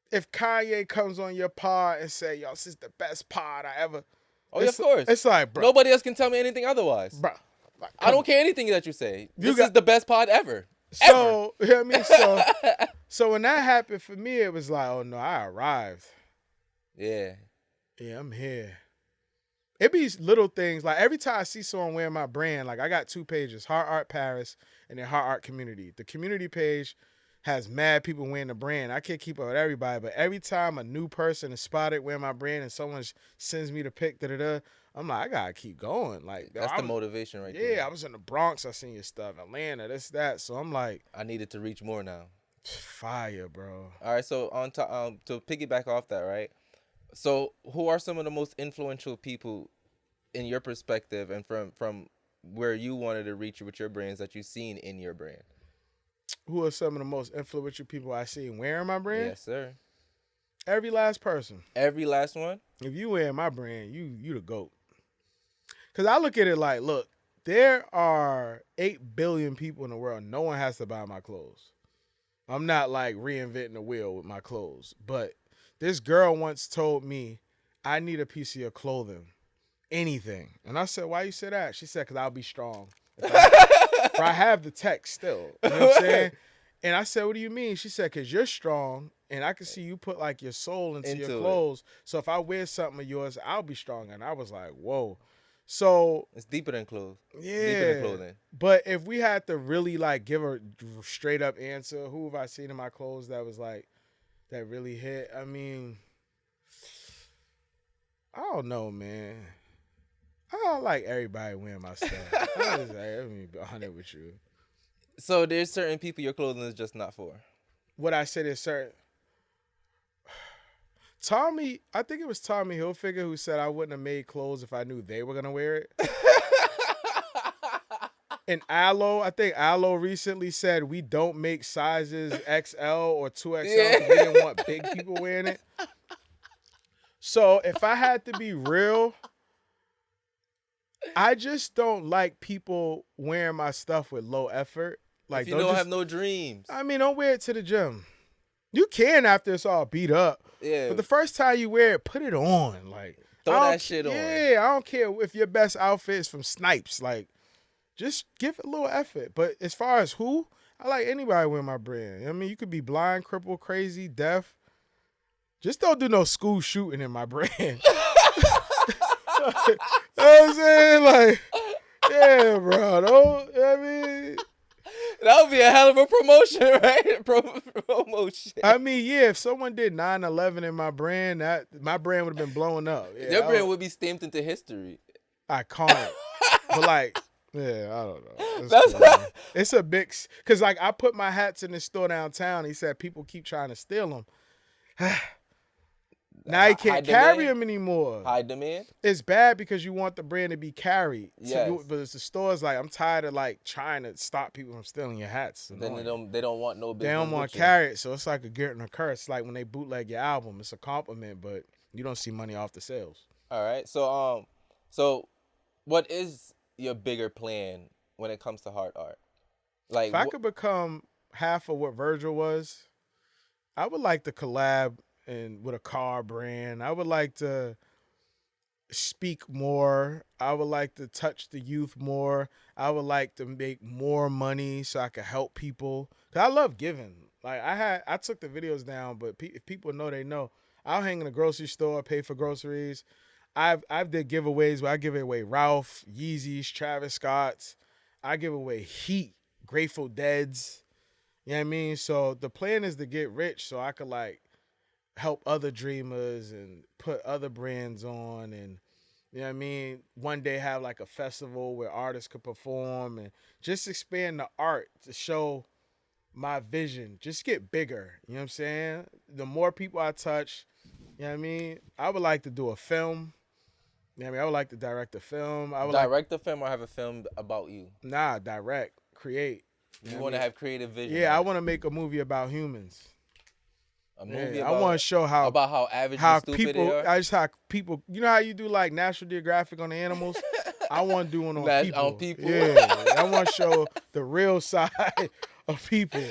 S1: if Kanye comes on your pod and say, yo, this is the best pod I ever.
S4: Oh, yeah, of course.
S1: It's like, bro.
S4: Nobody else can tell me anything otherwise.
S1: Bro. Like,
S4: I don't care anything that you say. This is the best pod ever.
S1: So, you know what I mean? So when that happened for me, it was like, oh no, I arrived.
S4: Yeah.
S1: Yeah, I'm here. It be little things. Like every time I see someone wearing my brand, like I got 2 pages, Heart Art Paris and then Heart Art Community. The community page has mad people wearing the brand. I can't keep up with everybody, but every time a new person is spotted wearing my brand and someone sends me the pic, I'm like, I gotta keep going. Like
S4: that's the motivation right there.
S1: Yeah, I was in the Bronx. I seen your stuff, Atlanta, this, that. So I'm like,
S4: I needed to reach more now.
S1: Fire, bro.
S4: All right, so on to piggyback off that, right? So who are some of the most influential people in your perspective and from where you wanted to reach with your brands that you've seen in your brand?
S1: Who are some of the most influential people I seen wearing my brand?
S4: Yes, sir.
S1: Every last person.
S4: Every last one?
S1: If you wear my brand, you the GOAT. Because I look at it like, look, there are 8 billion people in the world. No one has to buy my clothes. I'm not like reinventing the wheel with my clothes. But this girl once told me, I need a piece of your clothing. Anything. And I said, why you say that? She said, because I'll be strong. If I have the text still. You know what I'm saying? And I said, what do you mean? She said, because you're strong, and I can see you put like your soul into your clothes. So if I wear something of yours, I'll be strong. And I was like, whoa. So
S4: it's deeper than clothes.
S1: Yeah.
S4: Deeper than clothing.
S1: But if we had to really like give a straight up answer, who have I seen in my clothes that was like, that really hit? I mean, I don't know, man. I don't like everybody wearing my stuff. Let me be honest with you.
S4: So there's certain people your clothing is just not for.
S1: What I said is certain. Tommy, I think it was Tommy Hilfiger who said I wouldn't have made clothes if I knew they were gonna wear it. And Aloe, I think Aloe recently said we don't make sizes XL or 2XL because we didn't want big people wearing it. So if I had to be real, I just don't like people wearing my stuff with low effort. Like,
S4: if you don't have no dreams.
S1: I mean, don't wear it to the gym. You can after it's all beat up.
S4: Yeah.
S1: But the first time you wear it, put it on. Like,
S4: throw that shit on.
S1: Yeah, I don't care if your best outfit is from Snipes. Like, just give it a little effort. But as far as who, I like anybody wearing my brand. I mean, you could be blind, crippled, crazy, deaf. Just don't do no school shooting in my brand. You know what I'm saying? Like, yeah, bro. Don't, I mean...
S4: That would be a hell of a promotion, right? Promotion.
S1: I mean, yeah, if someone did 9/11 in my brand, my brand would have been blowing up. Yeah,
S4: your brand would be stamped into history.
S1: Iconic. But like, yeah, I don't know. It's a big, because like I put my hats in the store downtown. He said people keep trying to steal them. Now you can't carry them anymore.
S4: High demand?
S1: It's bad because you want the brand to be carried.
S4: Yes.
S1: But it's the stores like, I'm tired of like trying to stop people from stealing your hats.
S4: Then they don't want no business.
S1: They don't want to carry it. So it's like a gift and a curse. Like when they bootleg your album, it's a compliment, but you don't see money off the sales.
S4: All right. So what is your bigger plan when it comes to hard art? Like,
S1: if I could become half of what Virgil was, I would like to collab and with a car brand. I would like to speak more. I would like to touch the youth more. I would like to make more money so I could help people. Cause I love giving. Like I took the videos down, but if people know, they know. I'll hang in the grocery store, pay for groceries. I've did giveaways where I give away Ralph, Yeezys, Travis Scott's. I give away Heat, Grateful Dead's. You know what I mean? So the plan is to get rich so I could like help other dreamers and put other brands on, and you know what I mean, one day have like a festival where artists could perform and just expand the art to show my vision, just get bigger. You know what I'm saying? The more people I touch, you know what I mean? I would like to do a film. You know what I mean? I would like to direct a film. I would
S4: direct a film or have a film about you?
S1: Nah, direct, create.
S4: You want to have creative vision?
S1: Yeah, I want to make a movie about humans.
S4: A movie
S1: I want to show how
S4: average and stupid
S1: people,
S4: they are?
S1: how people, you know how you do like National Geographic on the animals? I want to do one on people. Yeah, I want to show the real side of people.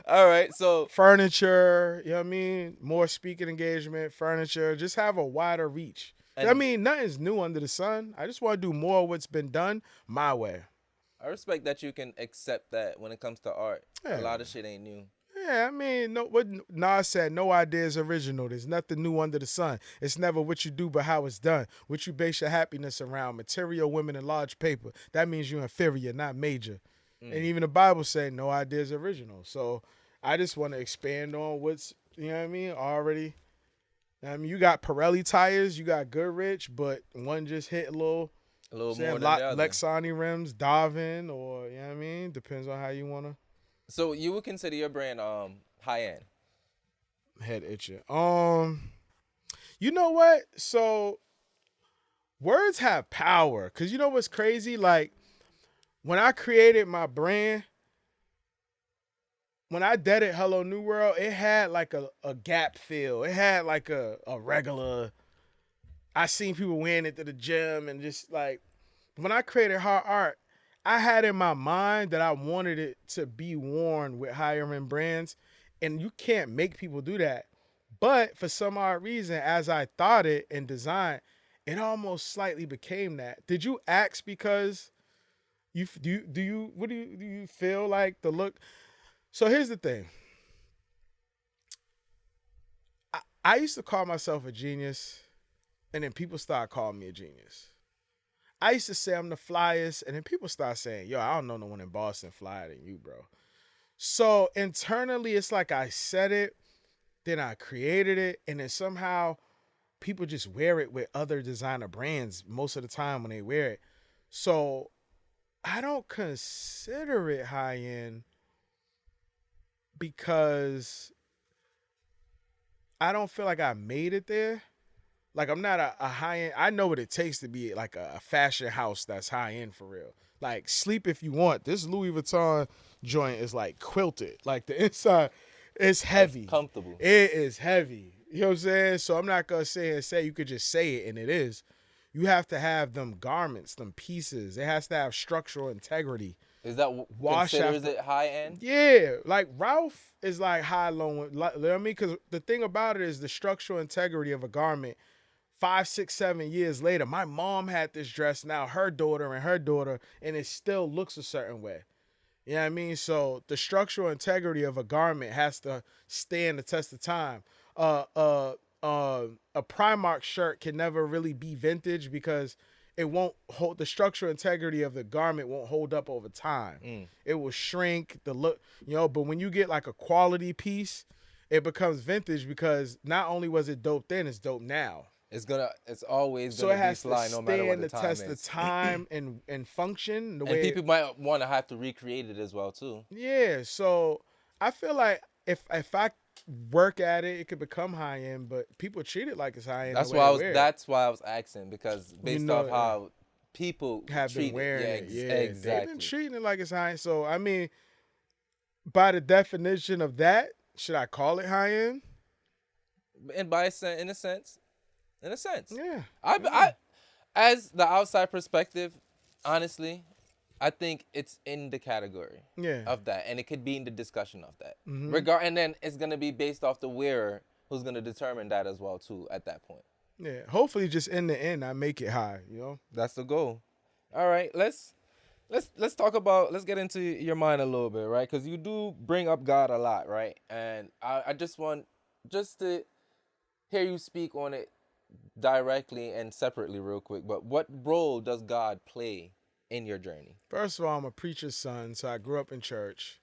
S4: All right, so
S1: furniture, you know what I mean? More speaking engagement, furniture, just have a wider reach. I mean, nothing's new under the sun. I just want to do more of what's been done my way.
S4: I respect that you can accept that when it comes to art. Yeah. A lot of shit ain't new.
S1: Yeah, I mean, what Nas said, no idea is original. There's nothing new under the sun. It's never what you do, but how it's done. What you base your happiness around. Material, women, and large paper. That means you're inferior, not major. And even the Bible said no idea is original. So I just want to expand on what's, you know what I mean, already. I mean, you got Pirelli tires, you got Goodrich, but one just hit a little
S4: more than the other.
S1: Lexani rims, Darwin, or, you know what I mean? Depends on how you want to.
S4: So you would consider your brand high end?
S1: Head itching. You know what? So words have power. Cause you know what's crazy? Like when I created my brand, when I deaded Hello New World, it had like a Gap feel. It had like a regular. I seen people wearing it to the gym and just like when I created Hard Art, I had in my mind that I wanted it to be worn with higher end brands, and you can't make people do that. But for some odd reason, as I thought it and designed, it almost slightly became that. Did you ask because you do you what do you feel like the look? So here's the thing. I used to call myself a genius, and then people started calling me a genius. I used to say I'm the flyest, and then people start saying, yo, I don't know no one in Boston flyer than you, bro. So internally, it's like I said it, then I created it, and then somehow people just wear it with other designer brands most of the time when they wear it. So I don't consider it high end because I don't feel like I made it there. Like I'm not a high end. I know what it takes to be like a fashion house that's high end for real. Like sleep if you want. This Louis Vuitton joint is like quilted. Like the inside is heavy.
S4: It's comfortable.
S1: It is heavy. You know what I'm saying? So I'm not gonna say you could just say it and it is. You have to have them garments, them pieces. It has to have structural integrity.
S4: Is that considers it high end?
S1: Yeah, like Ralph is like high low. You know what I mean? Because the thing about it is the structural integrity of a garment. 5, 6, 7 years later, my mom had this dress. Now her daughter, and it still looks a certain way. You know what I mean? So the structural integrity of a garment has to stand the test of time. A Primark shirt can never really be vintage because it won't hold, the structural integrity of the garment won't hold up over time. It will shrink the look, but when you get like a quality piece, it becomes vintage because not only was it dope then, it's dope now.
S4: It's always
S1: so
S4: gonna
S1: it has
S4: be fly
S1: to
S4: no matter what
S1: stand
S4: the
S1: the
S4: time
S1: test
S4: is.
S1: of time and function.
S4: And people might want to have to recreate it as well too.
S1: Yeah, so I feel like if I work at it, it could become high end, but people treat it like it's high end.
S4: That's why I was asking because based off how people
S1: have
S4: treat
S1: been wearing it. Yeah,
S4: exactly.
S1: They've been treating it like it's high end. So I mean, by the definition of that, should I call it high end?
S4: And in a sense.
S1: Yeah.
S4: I as the outside perspective, honestly, I think it's in the category of that, and it could be in the discussion of that. And then it's gonna be based off the wearer who's gonna determine that as well too at that point.
S1: Yeah. Hopefully, just in the end, I make it high.
S4: That's the goal. All right, let's talk about. Let's get into your mind a little bit, right? Because you do bring up God a lot, right? And I just want to hear you speak on it directly and separately real quick, but what role does God play in your journey?
S1: First of all, I'm a preacher's son, so I grew up in church.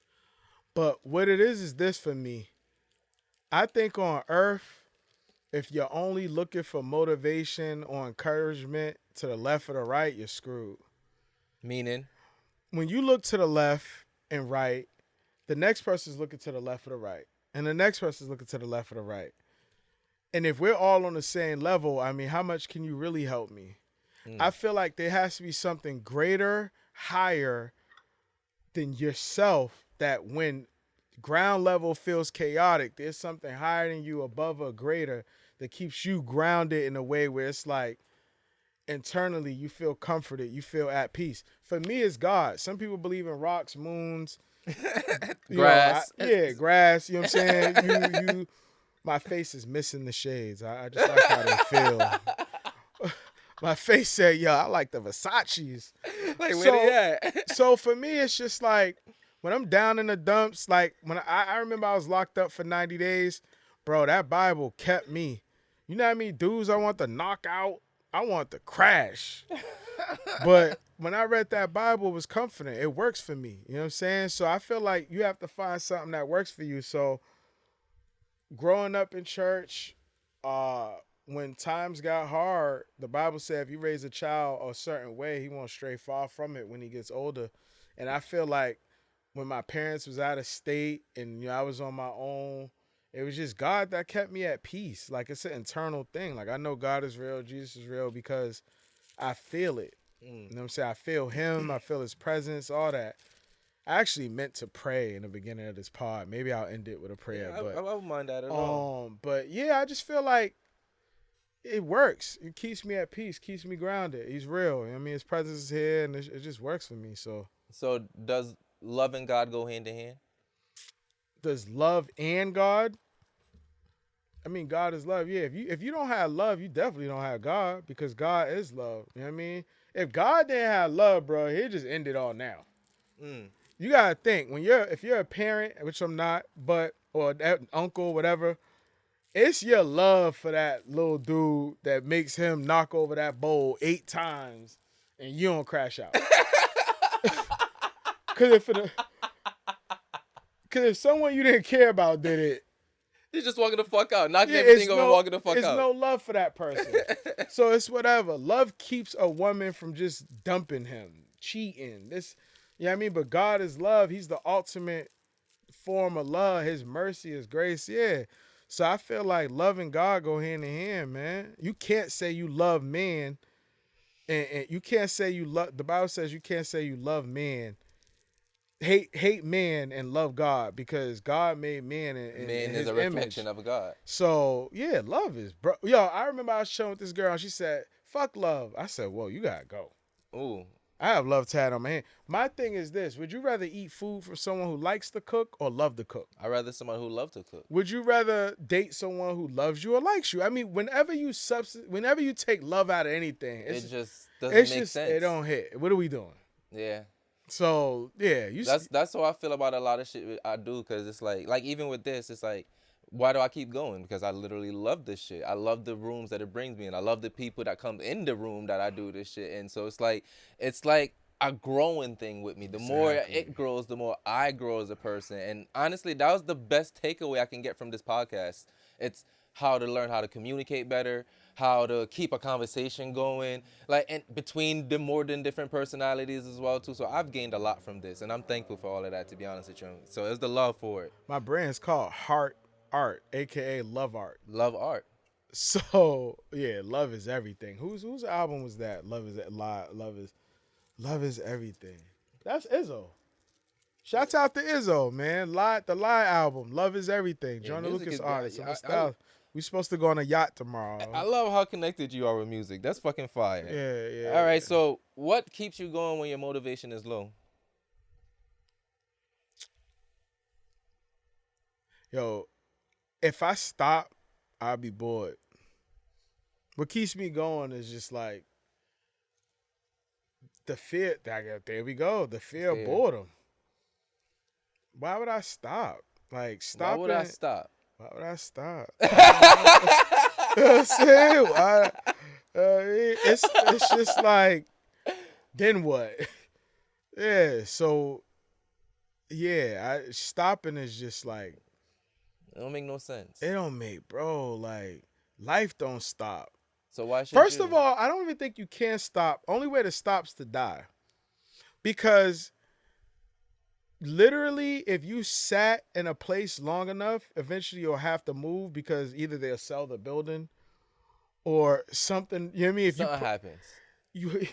S1: But what it is this for me. I think on earth, if you're only looking for motivation or encouragement to the left or the right, you're screwed.
S4: Meaning?
S1: When you look to the left and right, the next person's looking to the left or the right. And the next person's looking to the left or the right. And if we're all on the same level, I mean, how much can you really help me? I feel like there has to be something greater, higher than yourself, that when ground level feels chaotic, there's something higher than you, above or greater, that keeps you grounded in a way where it's like internally you feel comforted, you feel at peace. For me, it's God. Some people believe in rocks, moons,
S4: grass.
S1: Grass. You know what I'm saying? You. My face is missing the shades. I just like how they feel. My face said, yo, I like the Versace's.
S4: Like, where they at?
S1: So for me, it's just like, when I'm down in the dumps, like, when I remember I was locked up for 90 days, bro, that Bible kept me. You know what I mean? Dudes I want to knock out, I want to crash. But when I read that Bible, it was comforting. It works for me. You know what I'm saying? So I feel like you have to find something that works for you. So growing up in church, when times got hard, the Bible said if you raise a child a certain way, he won't stray far from it when he gets older. And I feel like when my parents was out of state and I was on my own, it was just God that kept me at peace. Like, it's an internal thing. Like, I know God is real, Jesus is real, because I feel it. You know what I'm saying? I feel him, I feel his presence, all that. I actually meant to pray in the beginning of this pod. Maybe I'll end it with a prayer.
S4: Yeah,
S1: but
S4: I wouldn't mind that at all.
S1: But yeah, I just feel like it works. It keeps me at peace, keeps me grounded. He's real. I mean, his presence is here, and it just works for me. So
S4: does love and God go hand in hand?
S1: does love and God? I mean, God is love. Yeah, if you don't have love, you definitely don't have God, because God is love. You know what I mean? If God didn't have love, bro, he'd just end it all now. You gotta think, if you're a parent, which I'm not, or that uncle, whatever, it's your love for that little dude that makes him knock over that bowl 8 times and you don't crash out. Cause if someone you didn't care about did it,
S4: He's just walking the fuck out, knocking everything over, walking the fuck out.
S1: There's no love for that person. So it's whatever. Love keeps a woman from just dumping him, cheating. You know what I mean? But God is love. He's the ultimate form of love. His mercy, his grace. Yeah. So I feel like love and God go hand in hand, man. You can't say you love man, and you can't say you love. The Bible says you can't say you love man, hate man, and love God, because God made man in
S4: Man
S1: his
S4: is a reflection
S1: image.
S4: of God.
S1: So yeah, love is bro. Yo, I remember I was showing with this girl, and she said, "Fuck love." I said, "Whoa, you gotta go."
S4: Ooh.
S1: I have love tatted on my hand. My thing is this: would you rather eat food from someone who likes to cook or love to cook?
S4: I'd rather someone who loves to cook.
S1: Would you rather date someone who loves you or likes you? I mean, whenever you take love out of anything,
S4: It just doesn't make sense.
S1: It don't hit. What are we doing?
S4: Yeah.
S1: So yeah,
S4: that's how I feel about a lot of shit I do, because it's like even with this, it's like, why do I keep going? Because I literally love this shit. I love the rooms that it brings me in. I love the people that come in the room that I do this shit in. So it's like a growing thing with me. The more it grows, the more I grow as a person. And honestly, that was the best takeaway I can get from this podcast. It's how to learn how to communicate better, how to keep a conversation going, like, and between the more than different personalities as well too. So I've gained a lot from this, and I'm thankful for all of that, to be honest with you. So it's the love for it.
S1: My brand's called Heart Art, aka Love Art.
S4: Love art.
S1: So yeah, love is everything. Whose album was that? Love is everything. That's Izzo. Shouts out to Izzo, man. The Lie album, Love is Everything.
S4: Yeah,
S1: Johnny
S4: music
S1: Lucas
S4: is-
S1: artist.
S4: I-
S1: We supposed to go on a yacht tomorrow.
S4: I love how connected you are with music. That's fucking fire.
S1: Yeah.
S4: All right, so what keeps you going when your motivation is low?
S1: Yo, if I stop, I'll be bored. What keeps me going is just like the fear. There we go. The fear of boredom. Why would I stop? Like,
S4: Why would I stop?
S1: Why would I stop? You know what I'm saying? It's just like, then what? Yeah. So yeah, stopping is just like,
S4: It don't make no sense.
S1: it don't make, bro. Like, life don't stop.
S4: So why should
S1: First
S4: you?
S1: of all, I don't even think you can stop. Only way to stop's to die. Because literally, if you sat in a place long enough, eventually you'll have to move, because either they'll sell the building or something. You know what I mean? If
S4: Something happens.
S1: you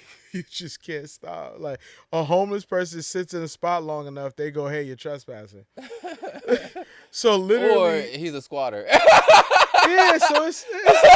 S1: just can't stop. Like, a homeless person sits in a spot long enough, they go, "Hey, you're trespassing." So literally,
S4: Or he's a squatter.
S1: yeah. So it's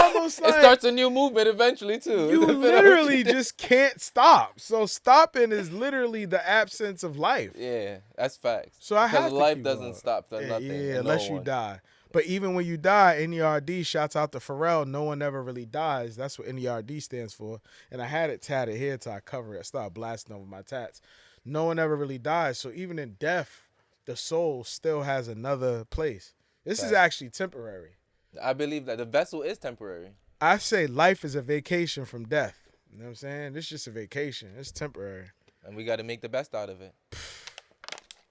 S1: almost like
S4: It starts a new movement eventually too.
S1: you literally just can't stop. So stopping is literally the absence of life.
S4: Yeah, that's facts.
S1: So I have
S4: Because
S1: to
S4: life
S1: keep
S4: doesn't
S1: going.
S4: stop for
S1: Yeah,
S4: nothing.
S1: yeah,
S4: and no
S1: unless you
S4: one.
S1: die. But even when you die, NERD, shouts out to Pharrell, no one ever really dies. That's what NERD stands for. And I had it tatted here till I cover it. I started blasting over my tats. No one ever really dies. So even in death, the soul still has another place. This is
S4: Facts.
S1: actually temporary.
S4: I believe that the vessel is temporary.
S1: I say life is a vacation from death. You know what I'm saying? This is just a vacation. It's temporary.
S4: And we got to make the best out of it.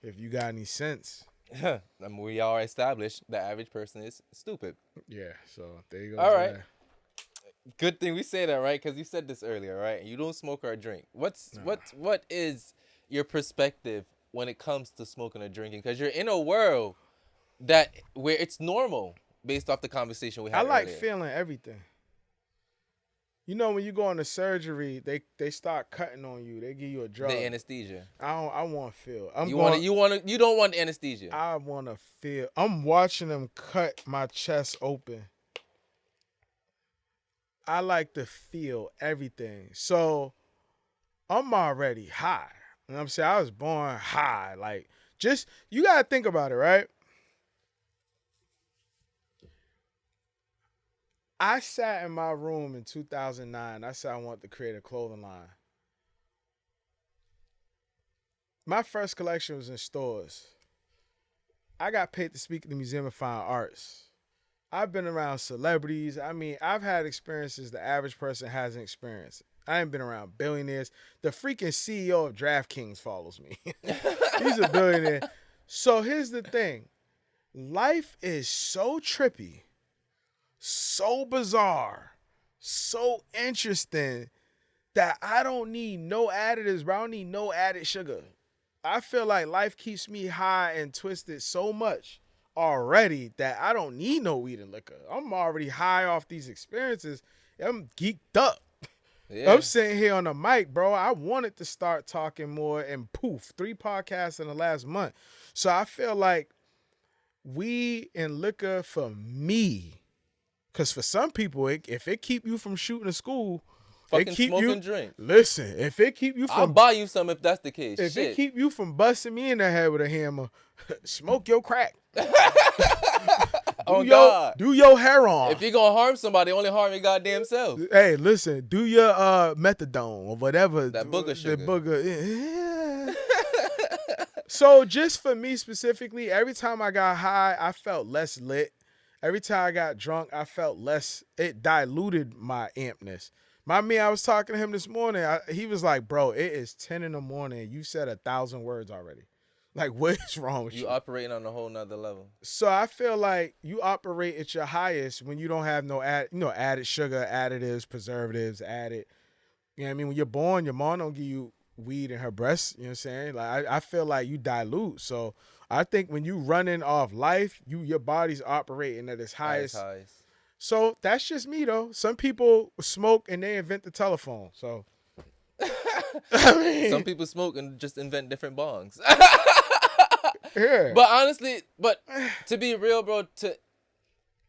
S1: If you got any sense.
S4: I mean, we are established the average person is stupid.
S1: Yeah, so there you go.
S4: All right. Good thing we say that, right? Because you said this earlier, right? You don't smoke or drink. What is your perspective when it comes to smoking or drinking? Because you're in a world where it's normal based off the conversation we had
S1: I like
S4: earlier.
S1: feeling everything. You know when you go into surgery, they start cutting on you. They give you a drug.
S4: The anesthesia.
S1: I want to feel.
S4: You don't want anesthesia.
S1: I want to feel. I'm watching them cut my chest open. I like to feel everything. So I'm already high. You know what I'm saying? I was born high. Like, just, you got to think about it, right? I sat in my room in 2009. I said I wanted to create a clothing line. My first collection was in stores. I got paid to speak at the Museum of Fine Arts. I've been around celebrities. I mean, I've had experiences the average person hasn't experienced. I ain't been around billionaires. The freaking CEO of DraftKings follows me. He's a billionaire. So here's the thing. Life is so trippy, so bizarre, so interesting that I don't need no additives, bro. I don't need no added sugar. I feel like life keeps me high and twisted so much already that I don't need no weed and liquor. I'm already high off these experiences. I'm geeked up. Yeah. I'm sitting here on the mic, bro. I wanted to start talking more, and poof, 3 podcasts in the last month. So I feel like weed and liquor for me, because for some people, if it keep you from shooting a school,
S4: fucking
S1: it keep
S4: smoke
S1: you,
S4: and drink.
S1: Listen, if it keep you from,
S4: I'll buy you some if that's the case.
S1: If
S4: Shit.
S1: it keep you from busting me in the head with a hammer, smoke your crack. Do your hair on.
S4: If you're gonna harm somebody, only harm your goddamn self.
S1: Hey, listen, do your methadone or whatever.
S4: That booger sugar.
S1: The booger. Yeah. So just for me specifically, every time I got high, I felt less lit. Every time I got drunk, I felt less. It diluted my ampness. I was talking to him this morning. He was like, bro, it is 10 in the morning. You said 1,000 words already. Like, what is wrong with you?
S4: You operating on a whole nother level.
S1: So I feel like you operate at your highest when you don't have no added sugar, additives, preservatives, added. You know what I mean? When you're born, your mom don't give you weed in her breast. You know what I'm saying? Like I feel like you dilute. So I think when you running off life, your body's operating at its highest. So that's just me though. Some people smoke and they invent the telephone. So
S4: I mean, some people smoke and just invent different bongs.
S1: Yeah.
S4: But honestly, to be real, bro, to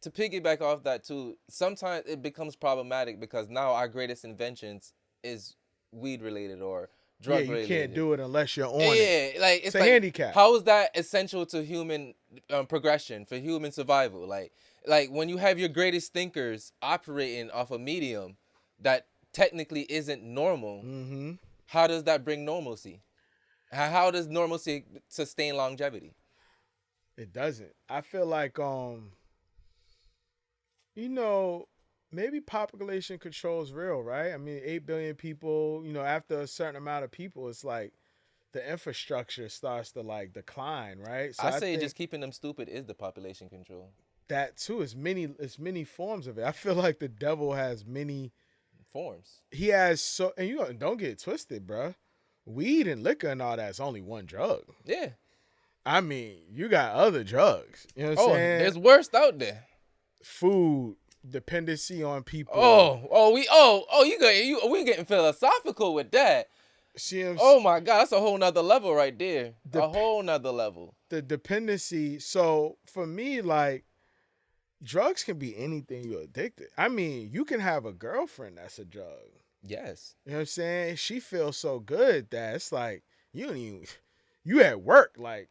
S4: piggyback off that too, sometimes it becomes problematic because now our greatest inventions is weed related or drug related.
S1: You can't do it unless you're on it.
S4: Yeah, like it's
S1: a
S4: like,
S1: handicap.
S4: How is that essential to human progression, for human survival? Like when you have your greatest thinkers operating off a medium that technically isn't normal, how does that bring normalcy? How does normalcy sustain longevity?
S1: It doesn't. I feel like, maybe population control is real, right? I mean, 8 billion people, after a certain amount of people, it's like the infrastructure starts to like decline, right? So
S4: I say just keeping them stupid is the population control.
S1: That too is many forms of it. I feel like the devil has many
S4: forms.
S1: He has and don't get it twisted, bruh. Weed and liquor and all that's only one drug.
S4: Yeah.
S1: I mean, you got other drugs. You know what I'm saying?
S4: There's worse out there.
S1: Food, dependency on people.
S4: We getting philosophical with that.
S1: Oh
S4: my God, that's a whole nother level right there. A whole nother level.
S1: The dependency. So for me, like, drugs can be anything you're addicted. I mean, you can have a girlfriend that's a drug.
S4: Yes.
S1: You know what I'm saying? She feels so good that it's like, you at work, like,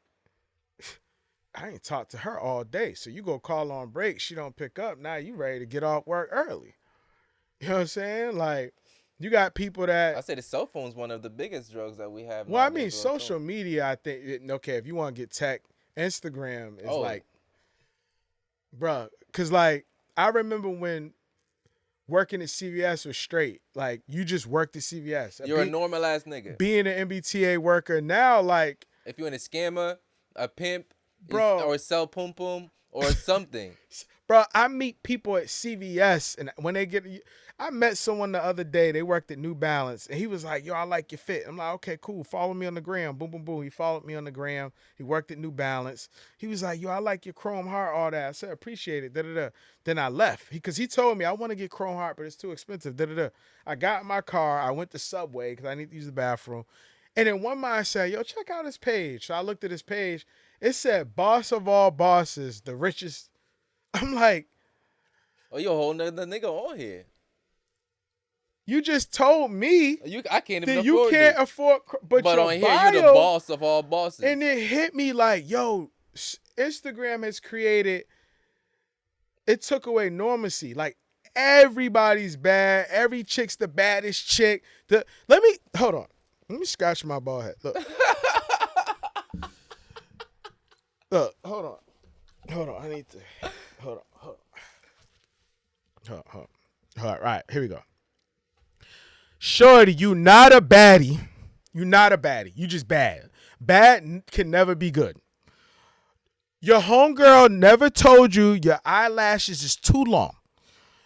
S1: I ain't talked to her all day. So you go call on break, she don't pick up. Now you ready to get off work early. You know what I'm saying? Like, you got people that...
S4: I say the cell phone's one of the biggest drugs that we have.
S1: Well, I mean, social media, I think, if you want to get tech, Instagram is like... Bruh, because, like, I remember when working at CVS was straight. Like, you just worked at CVS.
S4: You're a normal ass nigga.
S1: Being an MBTA worker now, like...
S4: If you're in a scammer, a pimp,
S1: bro,
S4: or sell pum pum, or something.
S1: Bro, I meet people at CVS, and when they get, I met someone the other day. They worked at New Balance, and he was like, "Yo, I like your fit." I'm like, "Okay, cool. Follow me on the gram." Boom, boom, boom. He followed me on the gram. He worked at New Balance. He was like, "Yo, I like your chrome heart, all that." I said, "Appreciate it." Da da da. Then I left because he told me I want to get chrome heart, but it's too expensive. Da da da. I got in my car. I went to Subway because I need to use the bathroom. And then one man said, "Yo, check out his page." So I looked at his page. It said, "Boss of all bosses, the richest." I'm like,
S4: oh, you a whole nother nigga on here.
S1: you just told me
S4: I can't even
S1: that
S4: afford
S1: you can't
S4: it.
S1: afford, but your
S4: on here,
S1: bio,
S4: you the boss of all bosses.
S1: and it hit me like, yo, Instagram has created, it took away normacy. Like, everybody's bad. Every chick's the baddest chick. Hold on. Let me scratch my bald head. Look. Look, hold on. I need to. Hold on. All right, here we go. Shorty, you not a baddie. You just bad. Bad can never be good. Your homegirl never told you your eyelashes is too long.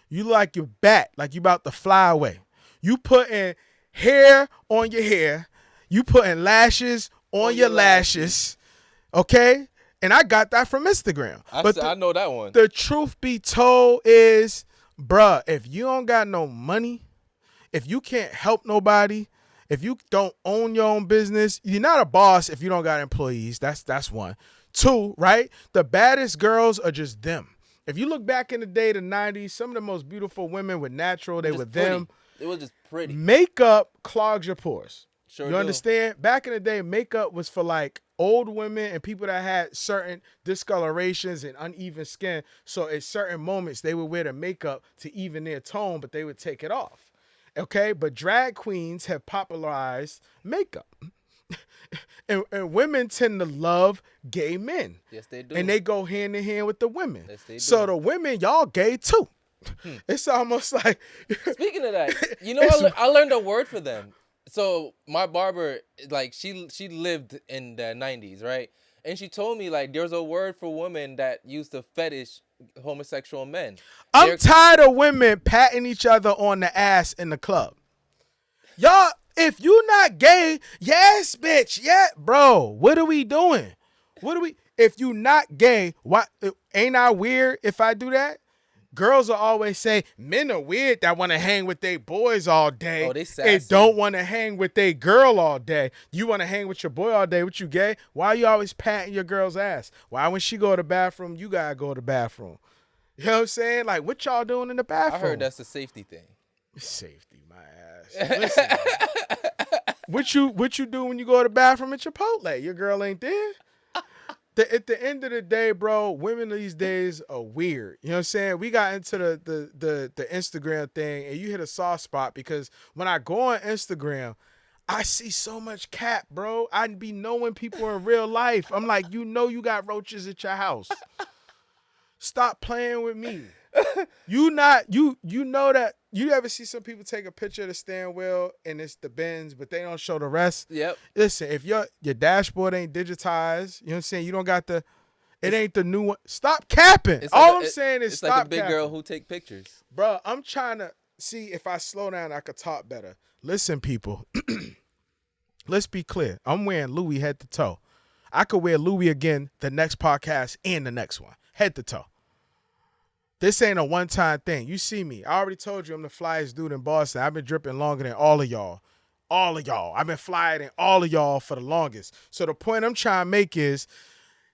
S1: You like your bat, like you about to fly away. You putting hair on your hair. You putting lashes on your lashes. Okay? And I got that from Instagram.
S4: I know that one.
S1: The truth be told is, bruh, if you don't got no money, if you can't help nobody, if you don't own your own business, you're not a boss if you don't got employees. That's one. Two, right? The baddest girls are just them. If you look back in the day, the 90s, some of the most beautiful women were natural. They were them.
S4: It was just pretty.
S1: Makeup clogs your pores.
S4: Sure
S1: you
S4: do.
S1: understand? Back in the day, makeup was for like old women and people that had certain discolorations and uneven skin. So at certain moments, they would wear the makeup to even their tone, but they would take it off. Okay? But drag queens have popularized makeup. and women tend to love gay men.
S4: Yes, they do.
S1: And they go hand in hand with the women.
S4: Yes, they do.
S1: So the women, y'all gay too. It's almost like...
S4: Speaking of that, you know, I learned a word for them. So my barber, like, she lived in the 90s, right? And she told me, like, there's a word for women that used to fetish homosexual men.
S1: I'm tired of women patting each other on the ass in the club. Y'all, if you not gay, yes, bitch, yeah, bro, what are we doing? If you not gay, why ain't I weird if I do that? Girls will always say men are weird that want to hang with their boys all day.
S4: Oh, they sassy.
S1: And don't want to hang with their girl all day. You want to hang with your boy all day. What, you gay? Why are you always patting your girl's ass? Why when she go to the bathroom, you gotta go to the bathroom? You know what I'm saying? Like, what y'all doing in the bathroom?
S4: I heard that's a safety thing.
S1: Safety, my ass. Listen, what you do when you go to the bathroom at Chipotle? Your girl ain't there. At the end of the day, bro, women these days are weird. You know what I'm saying? We got into the Instagram thing, and you hit a soft spot because when I go on Instagram, I see so much cap, bro. I'd be knowing people in real life. I'm like, you got roaches at your house. Stop playing with me. You know that you ever see some people take a picture of the steering wheel and it's the bends, but they don't show the rest?
S4: Yep.
S1: Listen, if your dashboard ain't digitized, you know what I'm saying? You don't got it ain't the new one. Stop capping. I'm saying is
S4: it's
S1: stop
S4: like a big
S1: capping.
S4: girl who take pictures.
S1: Bro, I'm trying to see if I slow down, I could talk better. Listen, people. Let's be clear. I'm wearing Louis head to toe. I could wear Louis again the next podcast and the next one. Head to toe. This ain't a one-time thing. You see me. I already told you I'm the flyest dude in Boston. I've been dripping longer than all of y'all. All of y'all. I've been flying than all of y'all for the longest. So the point I'm trying to make is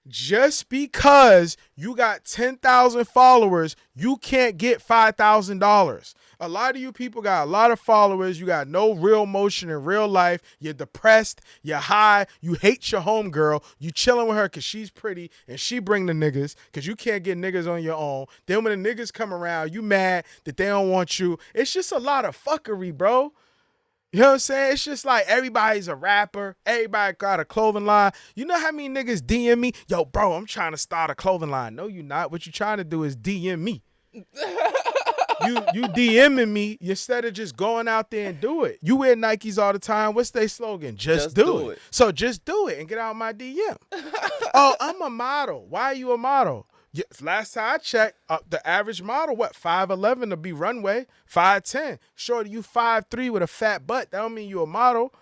S1: just because you got 10,000 followers, you can't get $5,000. A lot of you people got a lot of followers. You got no real motion in real life. You're depressed. You're high. You hate your homegirl. You chilling with her because she's pretty and she bring the niggas because you can't get niggas on your own. Then when the niggas come around, you mad that they don't want you. It's just a lot of fuckery, bro. You know what I'm saying? It's just like everybody's a rapper. Everybody got a clothing line. You know how many niggas DM me? Yo, bro, I'm trying to start a clothing line. No, you not. What you trying to do is DM me. You DMing me instead of just going out there and do it. You wear Nikes all the time. What's their slogan? Just do it. So just do it and get out my DM. Oh, I'm a model. Why are you a model? Yeah, last time I checked, the average model, 5'11" to be runway, 5'10". Shorty, you 5'3" with a fat butt. That don't mean you a model.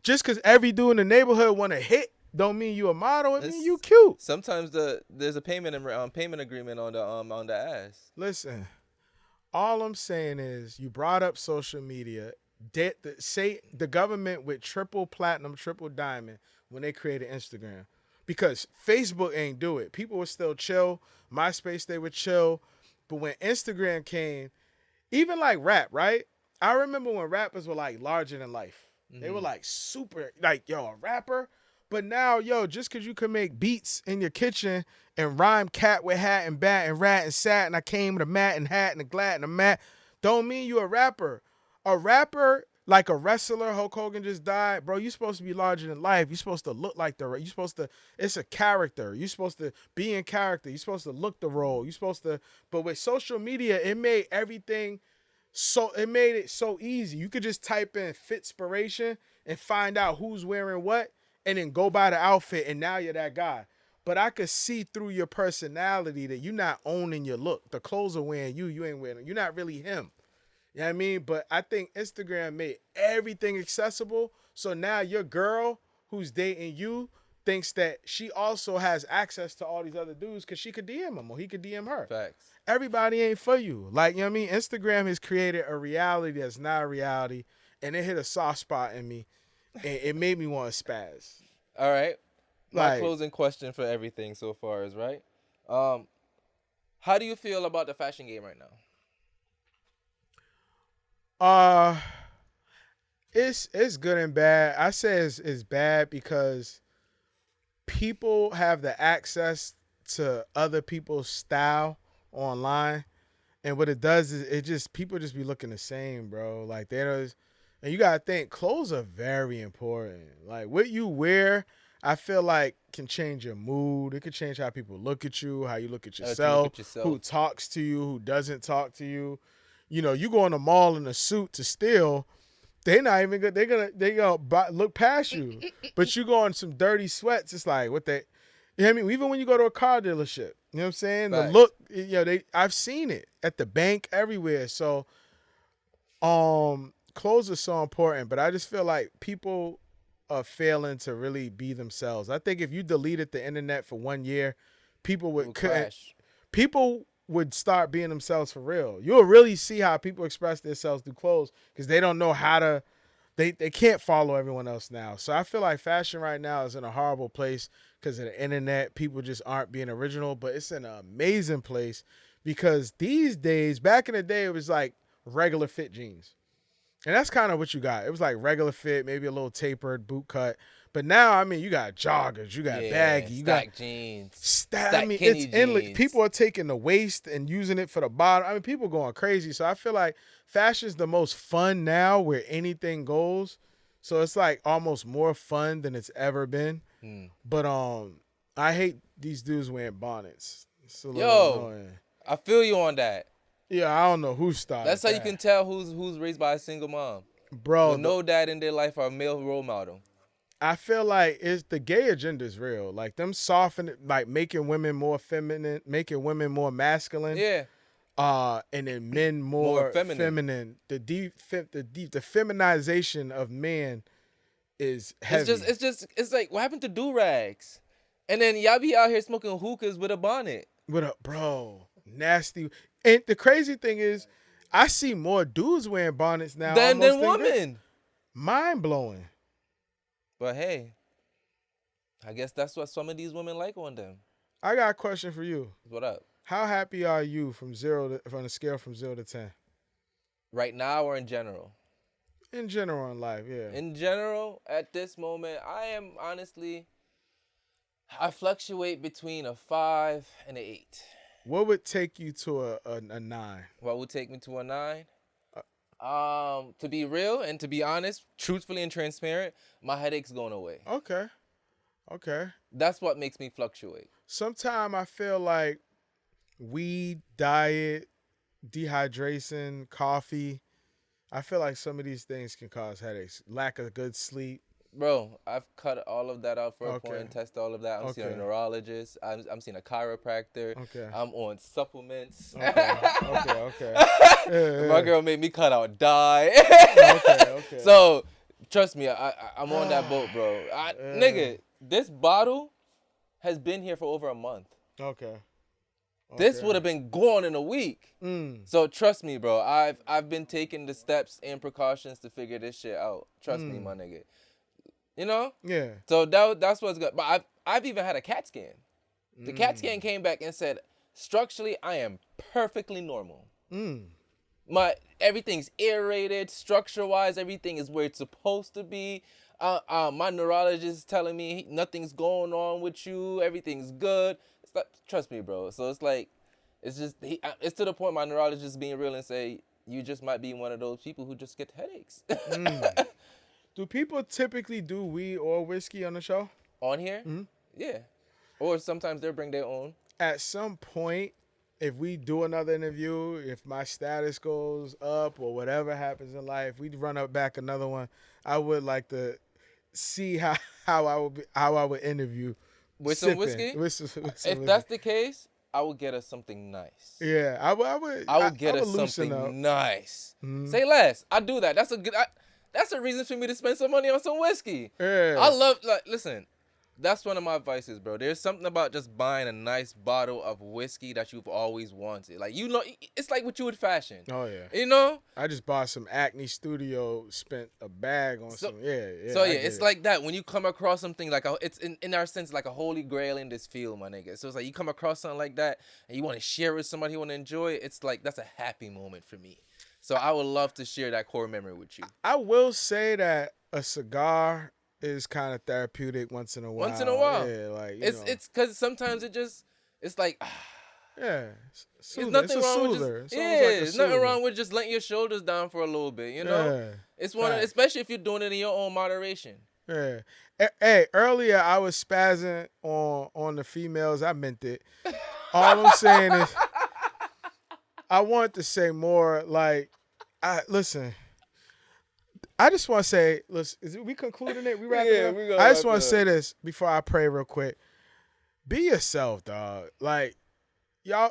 S1: Just because every dude in the neighborhood want to hit, don't mean you a model. It mean you cute.
S4: Sometimes there's a payment agreement on the ass.
S1: Listen, all I'm saying is you brought up social media. Say the government with triple platinum, triple diamond when they created Instagram. Because Facebook ain't do it. People were still chill. MySpace, they were chill. But when Instagram came, even like rap, right? I remember when rappers were like larger than life. Mm-hmm. They were like super, like, yo, a rapper. But now, yo, just because you can make beats in your kitchen and rhyme cat with hat and bat and rat and sat and I came with a mat and hat and a glad and a mat, don't mean you a rapper. A rapper, like a wrestler, Hulk Hogan just died, bro, you supposed to be larger than life. You're supposed to look like you supposed to, it's a character. You're supposed to be in character. You're supposed to look the role. You're supposed to, but with social media, it made everything it made it so easy. You could just type in Fitspiration and find out who's wearing what and then go buy the outfit and now you're that guy. But I could see through your personality that you're not owning your look. The clothes are wearing you. You ain't wearing them. You're not really him. You know what I mean? But I think Instagram made everything accessible. So now your girl who's dating you thinks that she also has access to all these other dudes because she could DM him or he could DM her.
S4: Facts.
S1: Everybody ain't for you. Like, you know what I mean? Instagram has created a reality that's not a reality, and it hit a soft spot in me, and it made me want to spaz.
S4: All right. My
S1: Like,
S4: closing question for everything so far is, right? How do you feel about the fashion game right now?
S1: It's good and bad. I say it's bad because people have the access to other people's style online, and what it does is people just be looking the same, bro. Like and you gotta think clothes are very important. Like what you wear, I feel like can change your mood. It could change how people look at you, how you look at yourself, who talks to you, who doesn't talk to you. You know, you go in the mall in a suit to steal, they not even good. They gonna look past you. But you go in some dirty sweats, it's like what they. You know what I mean? Even when you go to a car dealership, you know what I'm saying?
S4: Right.
S1: The look, you know, I've seen it at the bank, everywhere. So, clothes are so important, but I just feel like people are failing to really be themselves. I think if you deleted the internet for 1 year, people would
S4: crash.
S1: People would start being themselves for real. You'll really see how people express themselves through clothes because they don't know how to. They can't follow everyone else now. So I feel like fashion right now is in a horrible place because of the internet. People just aren't being original, but it's in an amazing place because these days, back in the day, it was like regular fit jeans. And that's kind of what you got. It was like regular fit, maybe a little tapered boot cut. But now, I mean, you got joggers, you got baggy, you got
S4: jeans.
S1: I mean, it's endless. People are taking the waist and using it for the bottom. I mean, people going crazy. So I feel like fashion's the most fun now where anything goes. So it's like almost more fun than it's ever been. But I hate these dudes wearing bonnets. It's a little annoying.
S4: I feel you on that.
S1: Yeah, I don't know who started.
S4: That's how you can tell who's raised by a single mom.
S1: Bro,
S4: with no dad in their life or a male role model.
S1: I feel like the gay agenda is real. Like them softening, like making women more feminine, making women more masculine.
S2: Yeah.
S1: And then men more feminine. The feminization of men is heavy.
S4: It's like what happened to do-rags? And then y'all be out here smoking hookahs with a bonnet.
S1: Bro, nasty. And the crazy thing is, I see more dudes wearing bonnets now
S4: than women.
S1: Mind blowing.
S4: But hey, I guess that's what some of these women like on them.
S1: I got a question for you.
S4: What up?
S1: How happy are you from a scale from 0 to 10?
S4: Right now or in general?
S1: In general in life, yeah.
S4: In general, at this moment, I fluctuate between a 5 and an 8.
S1: What would take you to a 9?
S4: What would take me to a 9? To be real and to be honest, truthfully and transparent, my headache's going away.
S1: Okay.
S4: That's what makes me fluctuate.
S1: Sometimes I feel like weed, diet, dehydration, coffee, I feel like some of these things can cause headaches. Lack of good sleep.
S4: Bro, I've cut all of that out for a point
S1: Okay.
S4: and tested all of that. I'm seeing a
S1: Okay.
S4: neurologist. I'm seeing a chiropractor.
S1: Okay.
S4: I'm on supplements.
S1: Okay.
S4: My
S1: Yeah.
S4: girl made me cut out dye.
S1: Okay.
S4: So, trust me, I'm on that boat, bro. Nigga, this bottle has been here for over a month.
S1: Okay.
S4: This would have been gone in a week. So trust me, bro. I've been taking the steps and precautions to figure this shit out. Trust me, my nigga. You know?
S1: Yeah.
S4: So that's what's good. But I've even had a CAT scan. The CAT scan came back and said, structurally, I am perfectly normal. Everything's aerated, structure-wise, everything is where it's supposed to be. My neurologist is telling me nothing's going on with you, everything's good. It's like, trust me, bro. So it's like, it's to the point my neurologist is being real and say, you just might be one of those people who just get headaches.
S1: Do people typically do weed or whiskey on the show?
S4: On here? Yeah. Or sometimes they'll bring their own.
S1: At some point, if we do another interview, if my status goes up or whatever happens in life, we'd run up back another one. I would like to see how I would interview
S4: With
S1: sipping.
S4: some whiskey?
S1: With some
S4: If
S1: whiskey.
S4: that's the case, I would get us something nice.
S1: Yeah, I would
S4: get us
S1: loosen up.
S4: something nice. Say less. I do that. That's a reason for me to spend some money on some whiskey.
S1: Yeah.
S4: I love, listen, that's one of my vices, bro. There's something about just buying a nice bottle of whiskey that you've always wanted. Like, you know, it's like what you would fashion.
S1: Oh, yeah.
S4: You know?
S1: I just bought some Acne Studio, spent a bag on some, yeah.
S4: So,
S1: I
S4: yeah,
S1: get
S4: it's
S1: it.
S4: like that. When you come across something like, it's in our sense like a holy grail in this field, my nigga. So, it's like you come across something like that and you want to share with somebody, you want to enjoy it. It's like, that's a happy moment for me. So, I would love to share that core memory with you.
S1: I will say that a cigar is kind of therapeutic once in a while. Yeah, like,
S4: it's because sometimes it's like,
S1: yeah.
S4: there's nothing wrong with
S1: soother.
S4: just,
S1: It's almost
S4: yeah,
S1: like a
S4: there's nothing
S1: soother.
S4: wrong with just letting your shoulders down for a little bit, you know?
S1: Yeah.
S4: It's one,
S1: Facts.
S4: especially if you're doing it in your own moderation.
S1: Yeah. Hey, earlier I was spazzing on the females. I meant it. All I'm saying is, I want to say more. Like, listen. I just want to say, listen, we concluding it? We wrapping
S4: Yeah,
S1: up?
S4: we gonna
S1: I just
S4: wrap
S1: want
S4: it
S1: to
S4: up.
S1: say this before I pray real quick. Be yourself, dog. Like, yo,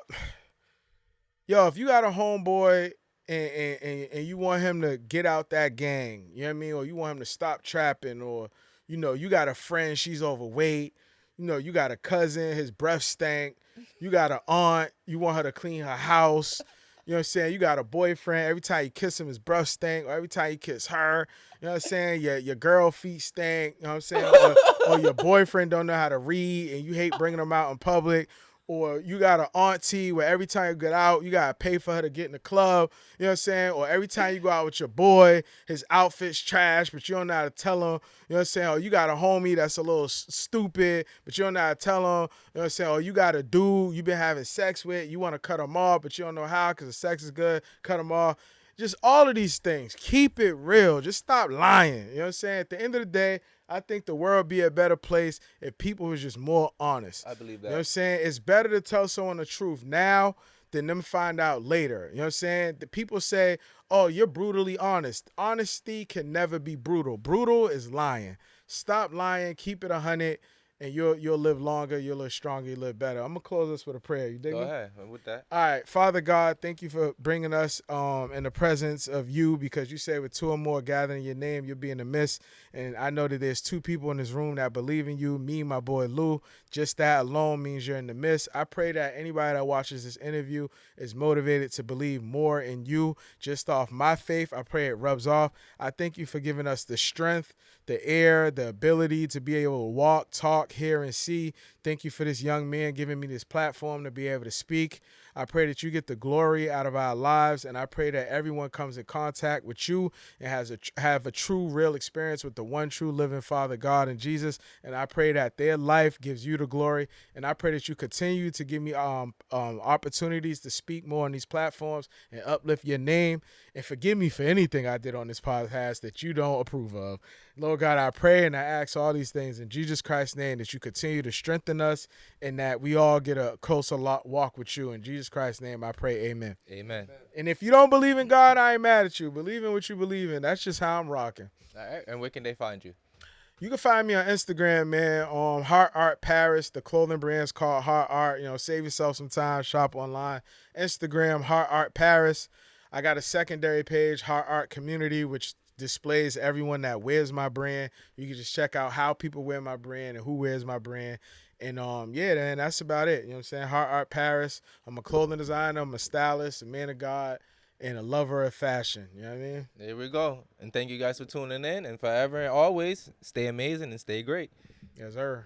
S1: if you got a homeboy and you want him to get out that gang, you know what I mean? Or you want him to stop trapping, or, you got a friend, she's overweight. You got a cousin, his breath stank. You got an aunt, you want her to clean her house. You know what I'm saying? You got a boyfriend, every time you kiss him, his breath stink, or every time you kiss her, you know what I'm saying? Your girl feet stink, you know what I'm saying? Or your boyfriend don't know how to read and you hate bringing them out in public. Or you got an auntie where every time you get out, you got to pay for her to get in the club. You know what I'm saying? Or every time you go out with your boy, his outfit's trash, but you don't know how to tell him. You know what I'm saying? Or you got a homie that's a little stupid, but you don't know how to tell him. You know what I'm saying? Or you got a dude you've been having sex with, you want to cut him off, but you don't know how because the sex is good. Cut him off. Just all of these things. Keep it real. Just stop lying. You know what I'm saying? At the end of the day, I think the world would be a better place if people was just more honest.
S4: I believe that.
S1: You know what I'm saying? It's better to tell someone the truth now than them find out later. You know what I'm saying? The people say, oh, you're brutally honest. Honesty can never be brutal. Brutal is lying. Stop lying. Keep it 100, and you'll live longer. You'll live stronger. You'll live better. I'm going to close this with a prayer. You dig
S4: Go
S1: me?
S4: ahead with that.
S1: All right, Father God, thank you for bringing us in the presence of you, because you say with two or more gathering in your name, you'll be in the midst. And I know that there's two people in this room that believe in you, me and my boy Lou. Just that alone means you're in the midst. I pray that anybody that watches this interview is motivated to believe more in you. Just off my faith, I pray it rubs off. I thank you for giving us the strength, the air, the ability to be able to walk, talk, hear, and see. Thank you for this young man giving me this platform to be able to speak. I pray that you get the glory out of our lives, and I pray that everyone comes in contact with you and have a true, real experience with the one true living Father, God, and Jesus. And I pray that their life gives you the glory, and I pray that you continue to give me opportunities to speak more on these platforms and uplift your name. And forgive me for anything I did on this podcast that you don't approve of. Lord God, I pray and I ask all these things in Jesus Christ's name, that you continue to strengthen us and that we all get a closer walk with you. In Jesus Christ's name, I pray, amen.
S4: Amen.
S1: And if you don't believe in God, I ain't mad at you. Believe in what you believe in. That's just how I'm rocking.
S4: All right. And where can they find you?
S1: You can find me on Instagram, man. Heart Art Paris. The clothing brand's called Heart Art. Save yourself some time. Shop online. Instagram, Heart Art Paris. I got a secondary page, Heart Art Community, which displays everyone that wears my brand. You can just check out how people wear my brand and who wears my brand. And yeah, man, that's about it. You know what I'm saying? Heart Art Paris. I'm a clothing designer. I'm a stylist, a man of God, and a lover of fashion. You know what I mean?
S4: There we go. And thank you guys for tuning in. And forever and always, stay amazing and stay great.
S1: Yes, sir.